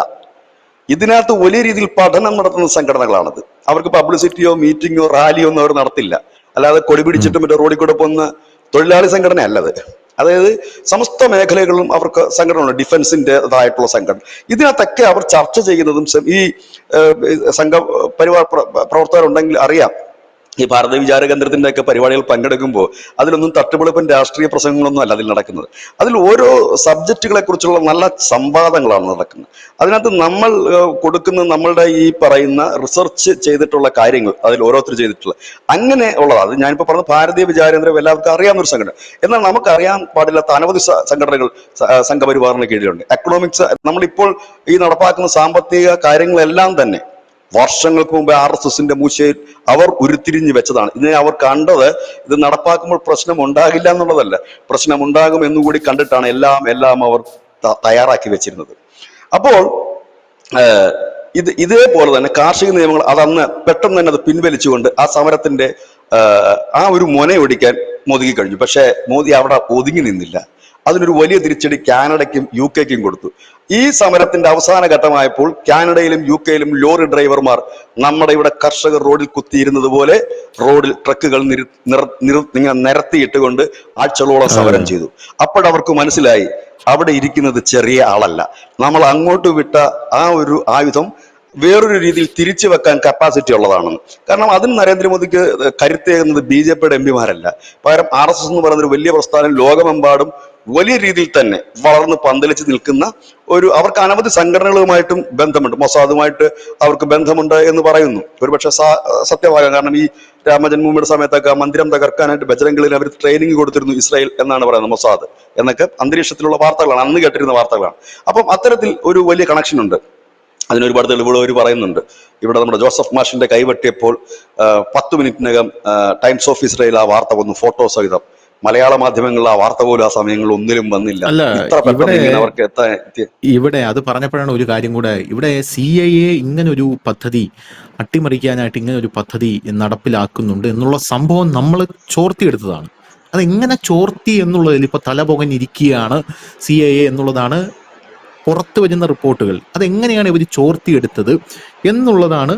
ഇതിനകത്ത് വലിയ രീതിയിൽ പഠനം നടത്തുന്ന സംഘടനകളാണത്. അവർക്ക് പബ്ലിസിറ്റിയോ മീറ്റിങ്ങോ റാലിയോ ഒന്നും അവർ നടത്തില്ല. അല്ലാതെ കൊടി പിടിച്ചിട്ട് മറ്റേ റോഡിൽ കൂടെ പോകുന്ന തൊഴിലാളി സംഘടന അല്ലത്. അതായത് സമസ്ത മേഖലകളിലും അവർക്ക് സംഘടനയുണ്ട്, ഡിഫൻസിൻ്റെതായിട്ടുള്ള സംഘടന. ഇതിനകത്തൊക്കെ അവർ ചർച്ച ചെയ്യുന്നതും ഈ സംഘ പരിവാർ പ്രവർത്തകരുണ്ടെങ്കിൽ അറിയാം, ഈ ഭാരതീയ വിചാര കേന്ദ്രത്തിന്റെ ഒക്കെ പരിപാടികൾ പങ്കെടുക്കുമ്പോൾ അതിലൊന്നും തട്ടുപൊളിപ്പൻ രാഷ്ട്രീയ പ്രസംഗങ്ങളൊന്നും അല്ല അതിൽ നടക്കുന്നത്. അതിൽ ഓരോ സബ്ജക്റ്റുകളെ കുറിച്ചുള്ള നല്ല സംവാദങ്ങളാണ് നടക്കുന്നത്. അതിനകത്ത് നമ്മൾ കൊടുക്കുന്ന നമ്മളുടെ ഈ പറയുന്ന റിസർച്ച് ചെയ്തിട്ടുള്ള കാര്യങ്ങൾ അതിൽ ഓരോരുത്തർ ചെയ്തിട്ടുള്ള അങ്ങനെ ഉള്ളതാണ്. അത് ഞാനിപ്പോൾ പറഞ്ഞ ഭാരതീയ വിചാരേന്ദ്രം എല്ലാവർക്കും അറിയാവുന്ന ഒരു സംഘടന. എന്നാൽ നമുക്ക് അറിയാൻ പാടില്ലാത്ത അനവധി സംഘടനകൾ സംഘപരിവാറിന് കീഴിലുണ്ട്. എക്കണോമിക്സ്, നമ്മളിപ്പോൾ ഈ നടപ്പാക്കുന്ന സാമ്പത്തിക കാര്യങ്ങളെല്ലാം തന്നെ വർഷങ്ങൾക്ക് മുമ്പ് RSSന്റെ മൂശയിൽ അവർ ഉരുത്തിരിഞ്ഞു വെച്ചതാണ്. ഇതിനെ അവർ കണ്ടത് ഇത് നടപ്പാക്കുമ്പോൾ പ്രശ്നം ഉണ്ടാകില്ല എന്നുള്ളതല്ല, പ്രശ്നം ഉണ്ടാകും എന്നുകൂടി കണ്ടിട്ടാണ് എല്ലാം അവർ തയ്യാറാക്കി വെച്ചിരുന്നത്. അപ്പോൾ ഇതേപോലെ തന്നെ കാർഷിക നിയമങ്ങൾ അതന്ന് പെട്ടെന്ന് തന്നെ അത് പിൻവലിച്ചുകൊണ്ട് ആ സമരത്തിന്റെ ആ ഒരു മുനയൊടിക്കാൻ മോദിക്ക് കഴിഞ്ഞു. പക്ഷേ മോദി അവിടെ ഒതുങ്ങി നിന്നില്ല. അതിനൊരു വലിയ തിരിച്ചടി കാനഡയ്ക്കും UK-ക്കും കൊടുത്തു. ഈ സമരത്തിന്റെ അവസാന ഘട്ടമായപ്പോൾ കാനഡയിലും UK-യിലും ലോറി ഡ്രൈവർമാർ നമ്മുടെ ഇവിടെ കർഷകർ റോഡിൽ കുത്തിയിരുന്നത് പോലെ റോഡിൽ ട്രക്കുകൾ നിരത്തിയിട്ടുകൊണ്ട് ആഴ്ചകളോളം സമരം ചെയ്തു. അപ്പോഴവർക്ക് മനസ്സിലായി അവിടെ ഇരിക്കുന്നത് ചെറിയ ആളല്ല, നമ്മൾ അങ്ങോട്ട് വിട്ട ആ ഒരു ആയുധം വേറൊരു രീതിയിൽ തിരിച്ചു വെക്കാൻ കപ്പാസിറ്റി ഉള്ളതാണെന്ന്. കാരണം അതിന് നരേന്ദ്രമോദിക്ക് കരുത്തേകുന്നത് BJPയുടെ MPമാരല്ല, പകരം RSS എന്ന് പറയുന്ന ഒരു വലിയ പ്രസ്ഥാനം ലോകമെമ്പാടും വലിയ രീതിയിൽ തന്നെ വളർന്ന് പന്തലിച്ച് നിൽക്കുന്ന അവർക്ക് അനവധി സംഘടനകളുമായിട്ടും ബന്ധമുണ്ട്. മൊസാദുമായിട്ട് അവർക്ക് ബന്ധമുണ്ട് എന്ന് പറയുന്നു. ഒരുപക്ഷെ സത്യമാകാം. കാരണം ഈ രാമജന്മഭൂമിയുടെ സമയത്തൊക്കെ മന്ദിരം തകർക്കാനായിട്ട് ബജരംഗളിൽ അവർ ട്രെയിനിങ് കൊടുത്തിരുന്നു ഇസ്രായേൽ എന്നാണ് പറയുന്നത്, മൊസാദ് എന്നൊക്കെ അന്തരീക്ഷത്തിലുള്ള വാർത്തകളാണ്, അന്ന് കേട്ടിരുന്ന വാർത്തകളാണ്. അപ്പം അത്തരത്തിൽ ഒരു വലിയ കണക്ഷൻ ഉണ്ട്. അതിനൊരുപാട് തെളിവുകൾ അവർ പറയുന്നുണ്ട്. ഇവിടെ നമ്മുടെ ജോസഫ് മാഷിന്റെ കൈവെട്ടിയപ്പോൾ 10 മിനിറ്റിനകം ടൈംസ് ഓഫ് ഇസ്രായേൽ ആ വാർത്ത വന്നു, ഫോട്ടോ സഹിതം. മലയാള മാധ്യമങ്ങളിൽ ആ വാർത്ത പോലും ആ സമയങ്ങളിൽ ഒന്നിലും വന്നില്ല. ഇത്ര പെട്ടെന്ന് അവർക്ക് ഇവിടെ അത് പറഞ്ഞപ്പോഴാണ് ഒരു കാര്യം കൂടെ, ഇവിടെ CIA ഇങ്ങനൊരു പദ്ധതി അട്ടിമറിക്കാനായിട്ട് ഇങ്ങനെ ഒരു പദ്ധതി നടപ്പിലാക്കുന്നുണ്ട് എന്നുള്ള സംഭവം നമ്മൾ ചോർത്തിയെടുത്തതാണ്. അതെങ്ങനെ ചോർത്തി എന്നുള്ളതിൽ ഇപ്പൊ തലപുകഞ്ഞിരിക്കുകയാണ് CIA എന്നുള്ളതാണ് പുറത്തു വരുന്ന റിപ്പോർട്ടുകൾ. അതെങ്ങനെയാണ് ഇവർ ചോർത്തിയെടുത്തത് എന്നുള്ളതാണ്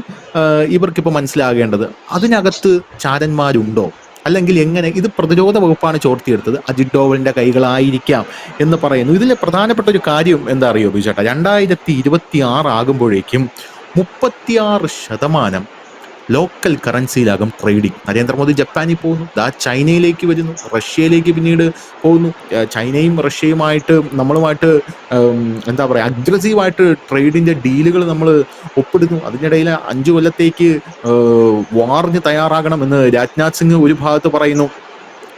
ഇവർക്കിപ്പോൾ മനസ്സിലാകേണ്ടത്. അതിനകത്ത് ചാരന്മാരുണ്ടോ, അല്ലെങ്കിൽ എങ്ങനെ ഇത് പ്രതിരോധ വകുപ്പാണ് ചോർത്തിയെടുത്തത്, അജിത് ഡോവലിന്റെ കൈകളായിരിക്കാം എന്ന് പറയുന്നു. ഇതിലെ പ്രധാനപ്പെട്ട ഒരു കാര്യം എന്താ അറിയോ ബിജുചേട്ടാ, 2026 ആകുമ്പോഴേക്കും 36% ലോക്കൽ കറൻസിയിലാകും ട്രേഡിങ്. നരേന്ദ്രമോദി ജപ്പാനിൽ പോകുന്നു, ചൈനയിലേക്ക് വരുന്നു, റഷ്യയിലേക്ക് പിന്നീട് പോകുന്നു. ചൈനയും റഷ്യയുമായിട്ട് നമ്മളുമായിട്ട് എന്താ പറയുക അഗ്രസീവായിട്ട് ട്രേഡിന്റെ ഡീലുകൾ നമ്മൾ ഒപ്പിടുന്നു. അതിനിടയിൽ 5 കൊല്ലത്തേക്ക് വാറിന് തയ്യാറാകണം എന്ന് രാജ്നാഥ് സിംഗ് ഒരു ഭാഗത്ത് പറയുന്നു.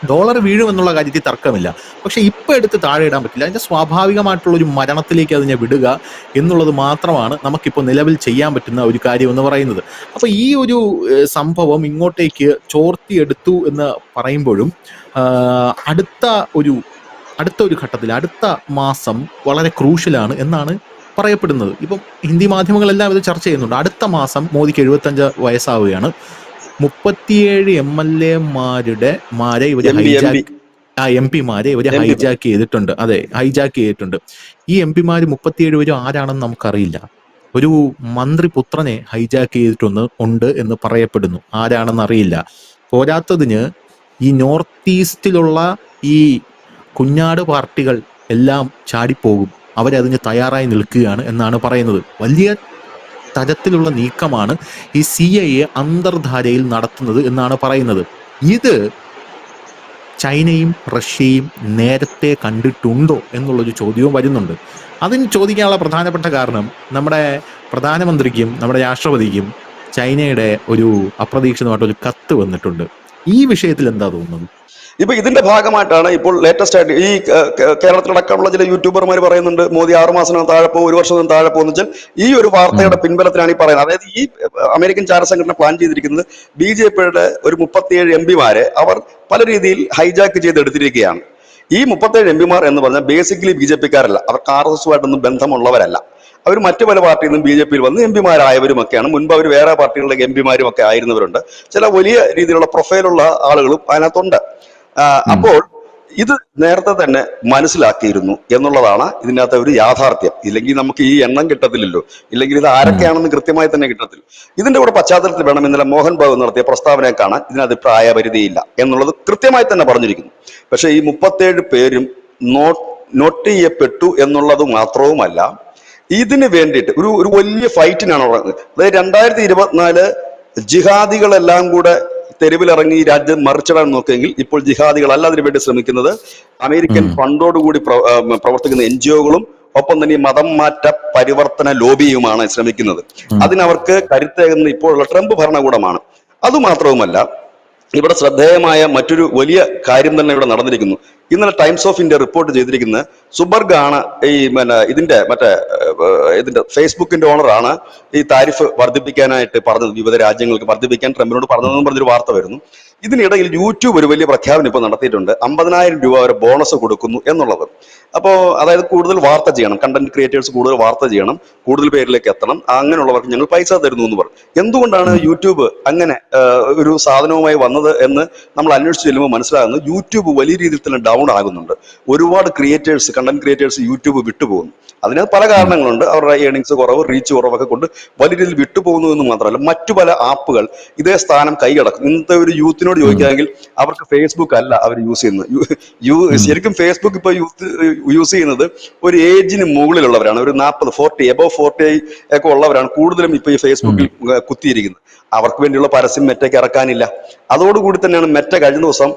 ഡോളർ വീഴുമെന്നുള്ള കാര്യത്തിൽ തർക്കമില്ല. പക്ഷെ ഇപ്പം എടുത്ത് താഴെ ഇടാൻ പറ്റില്ല. അതിൻ്റെ സ്വാഭാവികമായിട്ടുള്ള ഒരു മരണത്തിലേക്ക് അതിനെ വിടുക എന്നുള്ളത് മാത്രമാണ് നമുക്കിപ്പോൾ നിലവിൽ ചെയ്യാൻ പറ്റുന്ന ഒരു കാര്യം എന്ന് പറയുന്നത്. അപ്പോൾ ഈ ഒരു സംഭവം ഇങ്ങോട്ടേക്ക് ചോർത്തിയെടുത്തു എന്ന് പറയുമ്പോഴും അടുത്ത ഒരു ഘട്ടത്തിൽ അടുത്ത മാസം വളരെ ക്രൂഷ്യലാണ് എന്നാണ് പറയപ്പെടുന്നത്. ഇപ്പം ഹിന്ദി മാധ്യമങ്ങളെല്ലാം ഇത് ചർച്ച ചെയ്യുന്നുണ്ട്. അടുത്ത മാസം മോദിക്ക് 75 വയസ്സാവുകയാണ്. 37 MLA-മാരെ ഇവര് MP-മാരെ ഇവര് ഹൈജാക്ക് ചെയ്തിട്ടുണ്ട്. അതെ, ഹൈജാക്ക് ചെയ്തിട്ടുണ്ട്. ഈ MP-മാര് 37 പേരും ആരാണെന്ന് നമുക്കറിയില്ല. ഒരു മന്ത്രിപുത്രനെ ഹൈജാക്ക് ചെയ്തിട്ടുണ്ട് എന്ന് പറയപ്പെടുന്നു. ആരാണെന്ന് അറിയില്ല. പോരാത്തതിന് ഈ നോർത്ത് ഈസ്റ്റിലുള്ള ഈ കുഞ്ഞാട് പാർട്ടികൾ എല്ലാം ചാടിപ്പോകും, അവരതിന് തയ്യാറായി നിൽക്കുകയാണ് എന്നാണ് പറയുന്നത്. വലിയ തരത്തിലുള്ള നീക്കമാണ് ഈ CIA അന്തർധാരയിൽ നടത്തുന്നത് എന്നാണ് പറയുന്നത്. ഇത് ചൈനയും റഷ്യയും നേരത്തെ കണ്ടിട്ടുണ്ടോ എന്നുള്ളൊരു ചോദ്യവും വരുന്നുണ്ട്. അതിന് ചോദിക്കാനുള്ള പ്രധാനപ്പെട്ട കാരണം നമ്മുടെ പ്രധാനമന്ത്രിക്കും നമ്മുടെ രാഷ്ട്രപതിക്കും ചൈനയുടെ ഒരു അപ്രതീക്ഷിതമായിട്ടൊരു കത്ത് വന്നിട്ടുണ്ട്. ഈ വിഷയത്തിൽ എന്താ തോന്നുന്നത്? ഇപ്പൊ ഇതിന്റെ ഭാഗമായിട്ടാണ് ഇപ്പോൾ ലേറ്റസ്റ്റ് ആയിട്ട് ഈ കേരളത്തിലടക്കമുള്ള ചില യൂട്യൂബർമാർ പറയുന്നുണ്ട് മോദി 6 മാസത്തിനും താഴെ പോകും, 1 വർഷത്തിനും താഴെ പോകുന്ന വെച്ചാൽ ഈ ഒരു വാർത്തയുടെ പിൻബലത്തിലാണ് ഈ പറയുന്നത്. അതായത് ഈ അമേരിക്കൻ ചാരസംഘടന പ്ലാൻ ചെയ്തിരിക്കുന്നത് BJPയുടെ ഒരു 37 MP-മാരെ അവർ പല രീതിയിൽ ഹൈജാക്ക് ചെയ്തെടുത്തിരിക്കുകയാണ്. ഈ 37 എംപിമാർ എന്ന് പറഞ്ഞാൽ ബേസിക്കലി BJP-ക്കാരല്ല, അവർക്ക് RSS-ഉമായിട്ടൊന്നും ബന്ധമുള്ളവരല്ല. അവർ മറ്റു പല പാർട്ടിയിൽ നിന്നും BJP-യിൽ വന്ന് എംപിമാരായവരുമൊക്കെയാണ്. മുൻപ് അവർ വേറെ പാർട്ടികളിലെ എംപിമാരും ഒക്കെ ആയിരുന്നവരുണ്ട്. ചില വലിയ രീതിയിലുള്ള പ്രൊഫൈലുള്ള ആളുകളും അതിനകത്തുണ്ട്. അപ്പോൾ ഇത് നേരത്തെ തന്നെ മനസ്സിലാക്കിയിരുന്നു എന്നുള്ളതാണ് ഇതിനകത്ത് ഒരു യാഥാർത്ഥ്യം. ഇല്ലെങ്കിൽ നമുക്ക് ഈ എണ്ണം കിട്ടത്തില്ലല്ലോ, ഇല്ലെങ്കിൽ ഇത് ആരൊക്കെയാണെന്ന് കൃത്യമായി തന്നെ കിട്ടത്തില്ല. ഇതിന്റെ കൂടെ പശ്ചാത്തലത്തിൽ വേണം ഇന്നലെ മോഹൻ ബാബു നടത്തിയ പ്രസ്താവനയെ കാണാൻ. ഇതിനകത്ത് പ്രായപരിധിയില്ല എന്നുള്ളത് കൃത്യമായി തന്നെ പറഞ്ഞിരിക്കുന്നു. പക്ഷെ ഈ 37 പേരും നോട്ട് ചെയ്യപ്പെട്ടു എന്നുള്ളത് മാത്രവുമല്ല, ഇതിന് വേണ്ടിയിട്ട് ഒരു വലിയ ഫൈറ്റിനാണ് തുടങ്ങുന്നത്. അതായത് 2024 ജിഹാദികളെല്ലാം കൂടെ തെരുവിലിറങ്ങി ഈ രാജ്യം മറിച്ചിടാൻ നോക്കിയെങ്കിൽ ഇപ്പോൾ ജിഹാദികളല്ല അതിനു വേണ്ടി ശ്രമിക്കുന്നത്. അമേരിക്കൻ ഫണ്ടോടുകൂടി പ്രവർത്തിക്കുന്ന NGO-കളും ഒപ്പം തന്നെ ഈ മതം മാറ്റ പരിവർത്തന ലോബിയുമാണ് ശ്രമിക്കുന്നത്. അതിനവർക്ക് കരുത്തേകുന്ന ഇപ്പോഴുള്ള ട്രംപ് ഭരണകൂടമാണ്. അതുമാത്രവുമല്ല, ഇവിടെ ശ്രദ്ധേയമായ മറ്റൊരു വലിയ കാര്യം തന്നെ ഇവിടെ നടന്നിരിക്കുന്നു. ഇന്നലെ ടൈംസ് ഓഫ് ഇന്ത്യ റിപ്പോർട്ട് ചെയ്തിരിക്കുന്ന സുബർഗാണ് ഈ ഇതിന്റെ ഫേസ്ബുക്കിന്റെ ഓണറാണ് ഈ താരിഫ് വർദ്ധിപ്പിക്കാനായിട്ട് പറഞ്ഞത്, വിവിധ രാജ്യങ്ങൾക്ക് വർദ്ധിപ്പിക്കാൻ ട്രംപിനോട് പറഞ്ഞതെന്നും പറഞ്ഞൊരു വാർത്ത വരുന്നു. ഇതിനിടയിൽ യൂട്യൂബ് ഒരു വലിയ പ്രഖ്യാപനം ഇപ്പോൾ നടത്തിയിട്ടുണ്ട്, 50,000 രൂപ വരെ ബോണസ് കൊടുക്കുന്നു എന്നുള്ളത്. അപ്പോൾ അതായത് കൂടുതൽ വാർത്ത ചെയ്യണം, കണ്ടന്റ് ക്രിയേറ്റേഴ്സ് കൂടുതൽ വാർത്ത ചെയ്യണം, കൂടുതൽ പേരിലേക്ക് എത്തണം, അങ്ങനെയുള്ളവർക്ക് ഞങ്ങൾ പൈസ തരുന്നു എന്ന് പറഞ്ഞു. എന്തുകൊണ്ടാണ് യൂട്യൂബ് അങ്ങനെ ഒരു സാധനവുമായി വന്നത് എന്ന് നമ്മൾ അന്വേഷിച്ച് ചെല്ലുമ്പോൾ മനസ്സിലാകുന്നത്, യൂട്യൂബ് വലിയ രീതിയിൽ തന്നെ ഡൗൺ ആകുന്നുണ്ട്. ഒരുപാട് ക്രിയേറ്റേഴ്സ്, കണ്ടന്റ് ക്രിയേറ്റേഴ്സ് യൂട്യൂബ് വിട്ടുപോകുന്നു. അതിന് പല കാരണങ്ങളുണ്ട്. അവരുടെ ഏണിങ്സ് കുറവ്, റീച്ച് കുറവൊക്കെ കൊണ്ട് വലിയ രീതിയിൽ വിട്ടുപോകുന്നു എന്ന് മാത്രമല്ല, മറ്റു പല ആപ്പുകൾ ഇതേ സ്ഥാനം കൈയടക്കും. ഇന്നത്തെ ഒരു യൂത്തിനോട് ചോദിക്കുകയാണെങ്കിൽ അവർക്ക് ഫേസ്ബുക്ക് അല്ല അവർ യൂസ് ചെയ്യുന്നത്. ശരിക്കും ഫേസ്ബുക്ക് ഇപ്പോൾ യൂസ് ചെയ്യുന്നത് ഒരു ഏജിന് മുകളിലുള്ളവരാണ്. ഒരു 40 എബവ് 40 ഒക്കെ ഉള്ളവരാണ് കൂടുതലും ഇപ്പൊ ഈ ഫേസ്ബുക്കിൽ കുത്തിയിരിക്കുന്നത്. അവർക്ക് വേണ്ടിയുള്ള പരസ്യം മെറ്റയ്ക്ക് ഇറക്കാനില്ല. അതോടുകൂടി തന്നെയാണ് മെറ്റ കഴിഞ്ഞ ദിവസം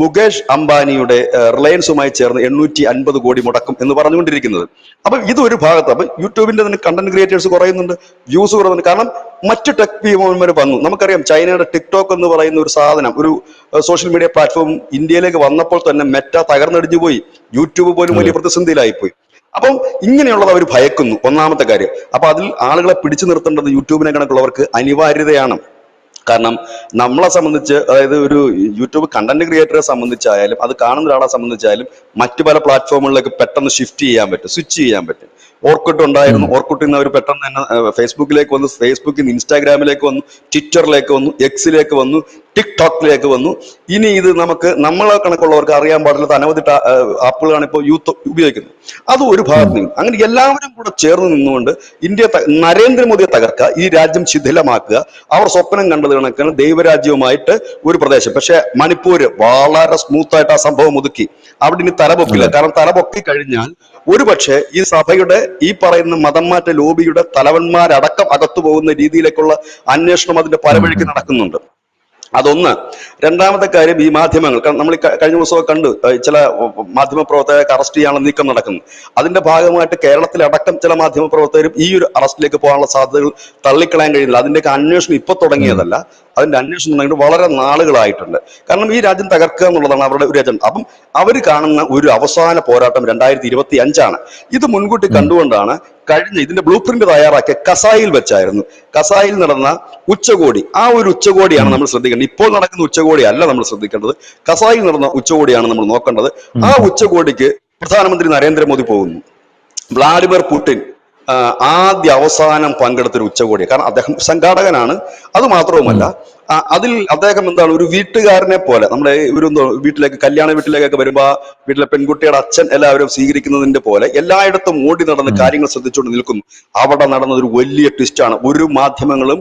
മുകേഷ് അംബാനിയുടെ റിലയൻസുമായി ചേർന്ന് 850 കോടി മുടക്കും എന്ന് പറഞ്ഞുകൊണ്ടിരിക്കുന്നത്. അപ്പൊ ഇതൊരു ഭാഗത്ത്. അപ്പൊ യൂട്യൂബിന്റെ തന്നെ കണ്ടന്റ് ക്രിയേറ്റേഴ്സ് കുറയുന്നുണ്ട്, വ്യൂസ് കുറയുന്നുണ്ട്. കാരണം മറ്റു ടെക് പീമന്മാർ വന്നു. നമുക്കറിയാം ചൈനയുടെ ടിക്ടോക്ക് എന്ന് പറയുന്ന ഒരു സാധനം, ഒരു സോഷ്യൽ മീഡിയ പ്ലാറ്റ്ഫോം ഇന്ത്യയിലേക്ക് വന്നപ്പോൾ തന്നെ മെറ്റ തകർന്നടിഞ്ഞു പോയി. യൂട്യൂബ് പോലും വലിയ പ്രതിസന്ധിയിലായിപ്പോയി. അപ്പം ഇങ്ങനെയുള്ളത് അവർ ഭയക്കുന്നു, ഒന്നാമത്തെ കാര്യം. അപ്പൊ അതിൽ ആളുകളെ പിടിച്ചു നിർത്തേണ്ടത് യൂട്യൂബിനെ കണക്കുള്ളവർക്ക് അനിവാര്യതയാണ്. കാരണം നമ്മളെ സംബന്ധിച്ച്, അതായത് ഒരു യൂട്യൂബ് കണ്ടന്റ് ക്രിയേറ്ററെ സംബന്ധിച്ചായാലും അത് കാണുന്ന ഒരാളെ സംബന്ധിച്ചായാലും മറ്റു പല പ്ലാറ്റ്ഫോമുകളിലേക്ക് പെട്ടെന്ന് ഷിഫ്റ്റ് ചെയ്യാൻ പറ്റും, സ്വിച്ച് ചെയ്യാൻ പറ്റും. ഓർക്കുട്ട് ഉണ്ടായിരുന്നു, ഓർക്കുട്ടിൽ നിന്ന് അവർ പെട്ടെന്ന് തന്നെ ഫേസ്ബുക്കിലേക്ക് വന്നു, ഫേസ്ബുക്കിൽ നിന്ന് ഇൻസ്റ്റാഗ്രാമിലേക്ക് വന്നു, ട്വിറ്ററിലേക്ക് വന്നു, എക്സിലേക്ക് വന്നു, ടിക്ടോക്കിലേക്ക് വന്നു. ഇനി ഇത് നമ്മളെ കണക്കുള്ളവർക്ക് അറിയാൻ പാടില്ലാത്ത അനവധി ആപ്പുകളാണ് ഇപ്പോൾ യൂത്ത് ഉപയോഗിക്കുന്നത്. അത് ഒരു ഭാഗത്ത് നിന്ന് അങ്ങനെ എല്ലാവരും കൂടെ ചേർന്ന് നിന്നുകൊണ്ട് നരേന്ദ്രമോദിയെ തകർക്കുക, ഈ രാജ്യം ശിഥിലമാക്കുക. അവർ സ്വപ്നം കണ്ടത് കണക്കാണ് ദൈവരാജ്യവുമായിട്ട് ഒരു പ്രദേശം. പക്ഷെ മണിപ്പൂര് വളരെ സ്മൂത്തായിട്ട് ആ സംഭവം ഒതുക്കി. അവിടെ ഇനി തലപൊക്കില്ല. കാരണം തലപൊക്കി കഴിഞ്ഞാൽ ഒരുപക്ഷെ ഈ സഭയുടെ ഈ പറയുന്ന മതം മാറ്റ ലോബിയുടെ തലവന്മാരടക്കം അകത്തു പോകുന്ന രീതിയിലേക്കുള്ള അന്വേഷണം അതിന്റെ പലവഴിക്ക് നടക്കുന്നുണ്ട്. അതൊന്ന്. രണ്ടാമത്തെ കാര്യം, ഈ മാധ്യമങ്ങൾ, നമ്മൾ കഴിഞ്ഞ ദിവസമൊക്കെ കണ്ടു ചില മാധ്യമപ്രവർത്തകരെ അറസ്റ്റ് ചെയ്യാനുള്ള നീക്കം നടക്കുന്നു. അതിന്റെ ഭാഗമായിട്ട് കേരളത്തിലടക്കം ചില മാധ്യമപ്രവർത്തകരും ഈ ഒരു അറസ്റ്റിലേക്ക് പോകാനുള്ള സാധ്യതകൾ തള്ളിക്കളയാൻ കഴിയുന്നില്ല. അതിന്റെയൊക്കെ അന്വേഷണം ഇപ്പൊ തുടങ്ങിയതല്ല, അതിന്റെ അന്വേഷണം തുടങ്ങിയിട്ട് വളരെ നാളുകളായിട്ടുണ്ട്. കാരണം ഈ രാജ്യം തകർക്കുക എന്നുള്ളതാണ് അവരുടെ ഒരു അജണ്ട. അപ്പം അവർ കാണുന്ന ഒരു അവസാന പോരാട്ടം 2025 ഇത് മുൻകൂട്ടി കണ്ടുകൊണ്ടാണ് ഇതിന്റെ ബ്ലൂ പ്രിന്റ് തയ്യാറാക്കിയ കസായിൽ വെച്ചായിരുന്നു. കസായിൽ നടന്ന ഉച്ചകോടി, ആ ഒരു ഉച്ചകോടിയാണ് നമ്മൾ ശ്രദ്ധിക്കേണ്ടത്. ഇപ്പോൾ നടക്കുന്ന ഉച്ചകോടി അല്ല നമ്മൾ ശ്രദ്ധിക്കേണ്ടത്, കസായിൽ നടന്ന ഉച്ചകോടിയാണ് നമ്മൾ നോക്കേണ്ടത്. ആ ഉച്ചകോടിക്ക് പ്രധാനമന്ത്രി നരേന്ദ്രമോദി പോകുന്നു. വ്ളാഡിമിർ പുടിൻ ആദ്യ അവസാനം പങ്കെടുത്തൊരു ഉച്ചകോടിയാണ്. കാരണം അദ്ദേഹം സംഘാടകനാണ്. അത് മാത്രവുമല്ല, അതിൽ അദ്ദേഹം എന്താണ്, ഒരു വീട്ടുകാരനെ പോലെ, നമ്മുടെ ഒരു വീട്ടിലേക്ക്, കല്യാണ വീട്ടിലേക്കൊക്കെ വരുമ്പോ വീട്ടിലെ പെൺകുട്ടിയുടെ അച്ഛൻ എല്ലാവരും സ്വീകരിക്കുന്നതിന്റെ പോലെ എല്ലായിടത്തും ഓടി നടന്ന് കാര്യങ്ങൾ ശ്രദ്ധിച്ചുകൊണ്ട് നിൽക്കുന്നു. അവിടെ നടന്നതൊരു വലിയ ട്വിസ്റ്റാണ്. ഒരു മാധ്യമങ്ങളും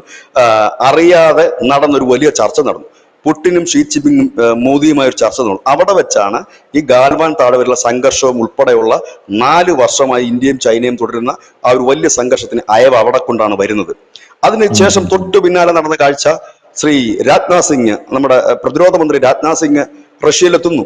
അറിയാതെ നടന്നൊരു വലിയ ചർച്ച നടന്നു. പുടിനും ഷീ ജിൻപിങ്ങും മോദിയുമായ ഒരു ചർച്ച നടന്നു. അവിടെ വെച്ചാണ് ഈ ഗാൽവാൻ താഴ്വരയിലെ സംഘർഷവും ഉൾപ്പെടെയുള്ള 4 വർഷമായി ഇന്ത്യയും ചൈനയും തുടരുന്ന ആ ഒരു വലിയ സംഘർഷത്തിന് അയവ് അവിടെ കൊണ്ടാണ് വരുന്നത്. അതിനുശേഷം തൊട്ടു പിന്നാലെ നടന്ന കാഴ്ച, ശ്രീ രാജ്നാഥ് സിംഗ്, നമ്മുടെ പ്രതിരോധ മന്ത്രി രാജ്നാഥ് സിംഗ് റഷ്യയിലെത്തുന്നു.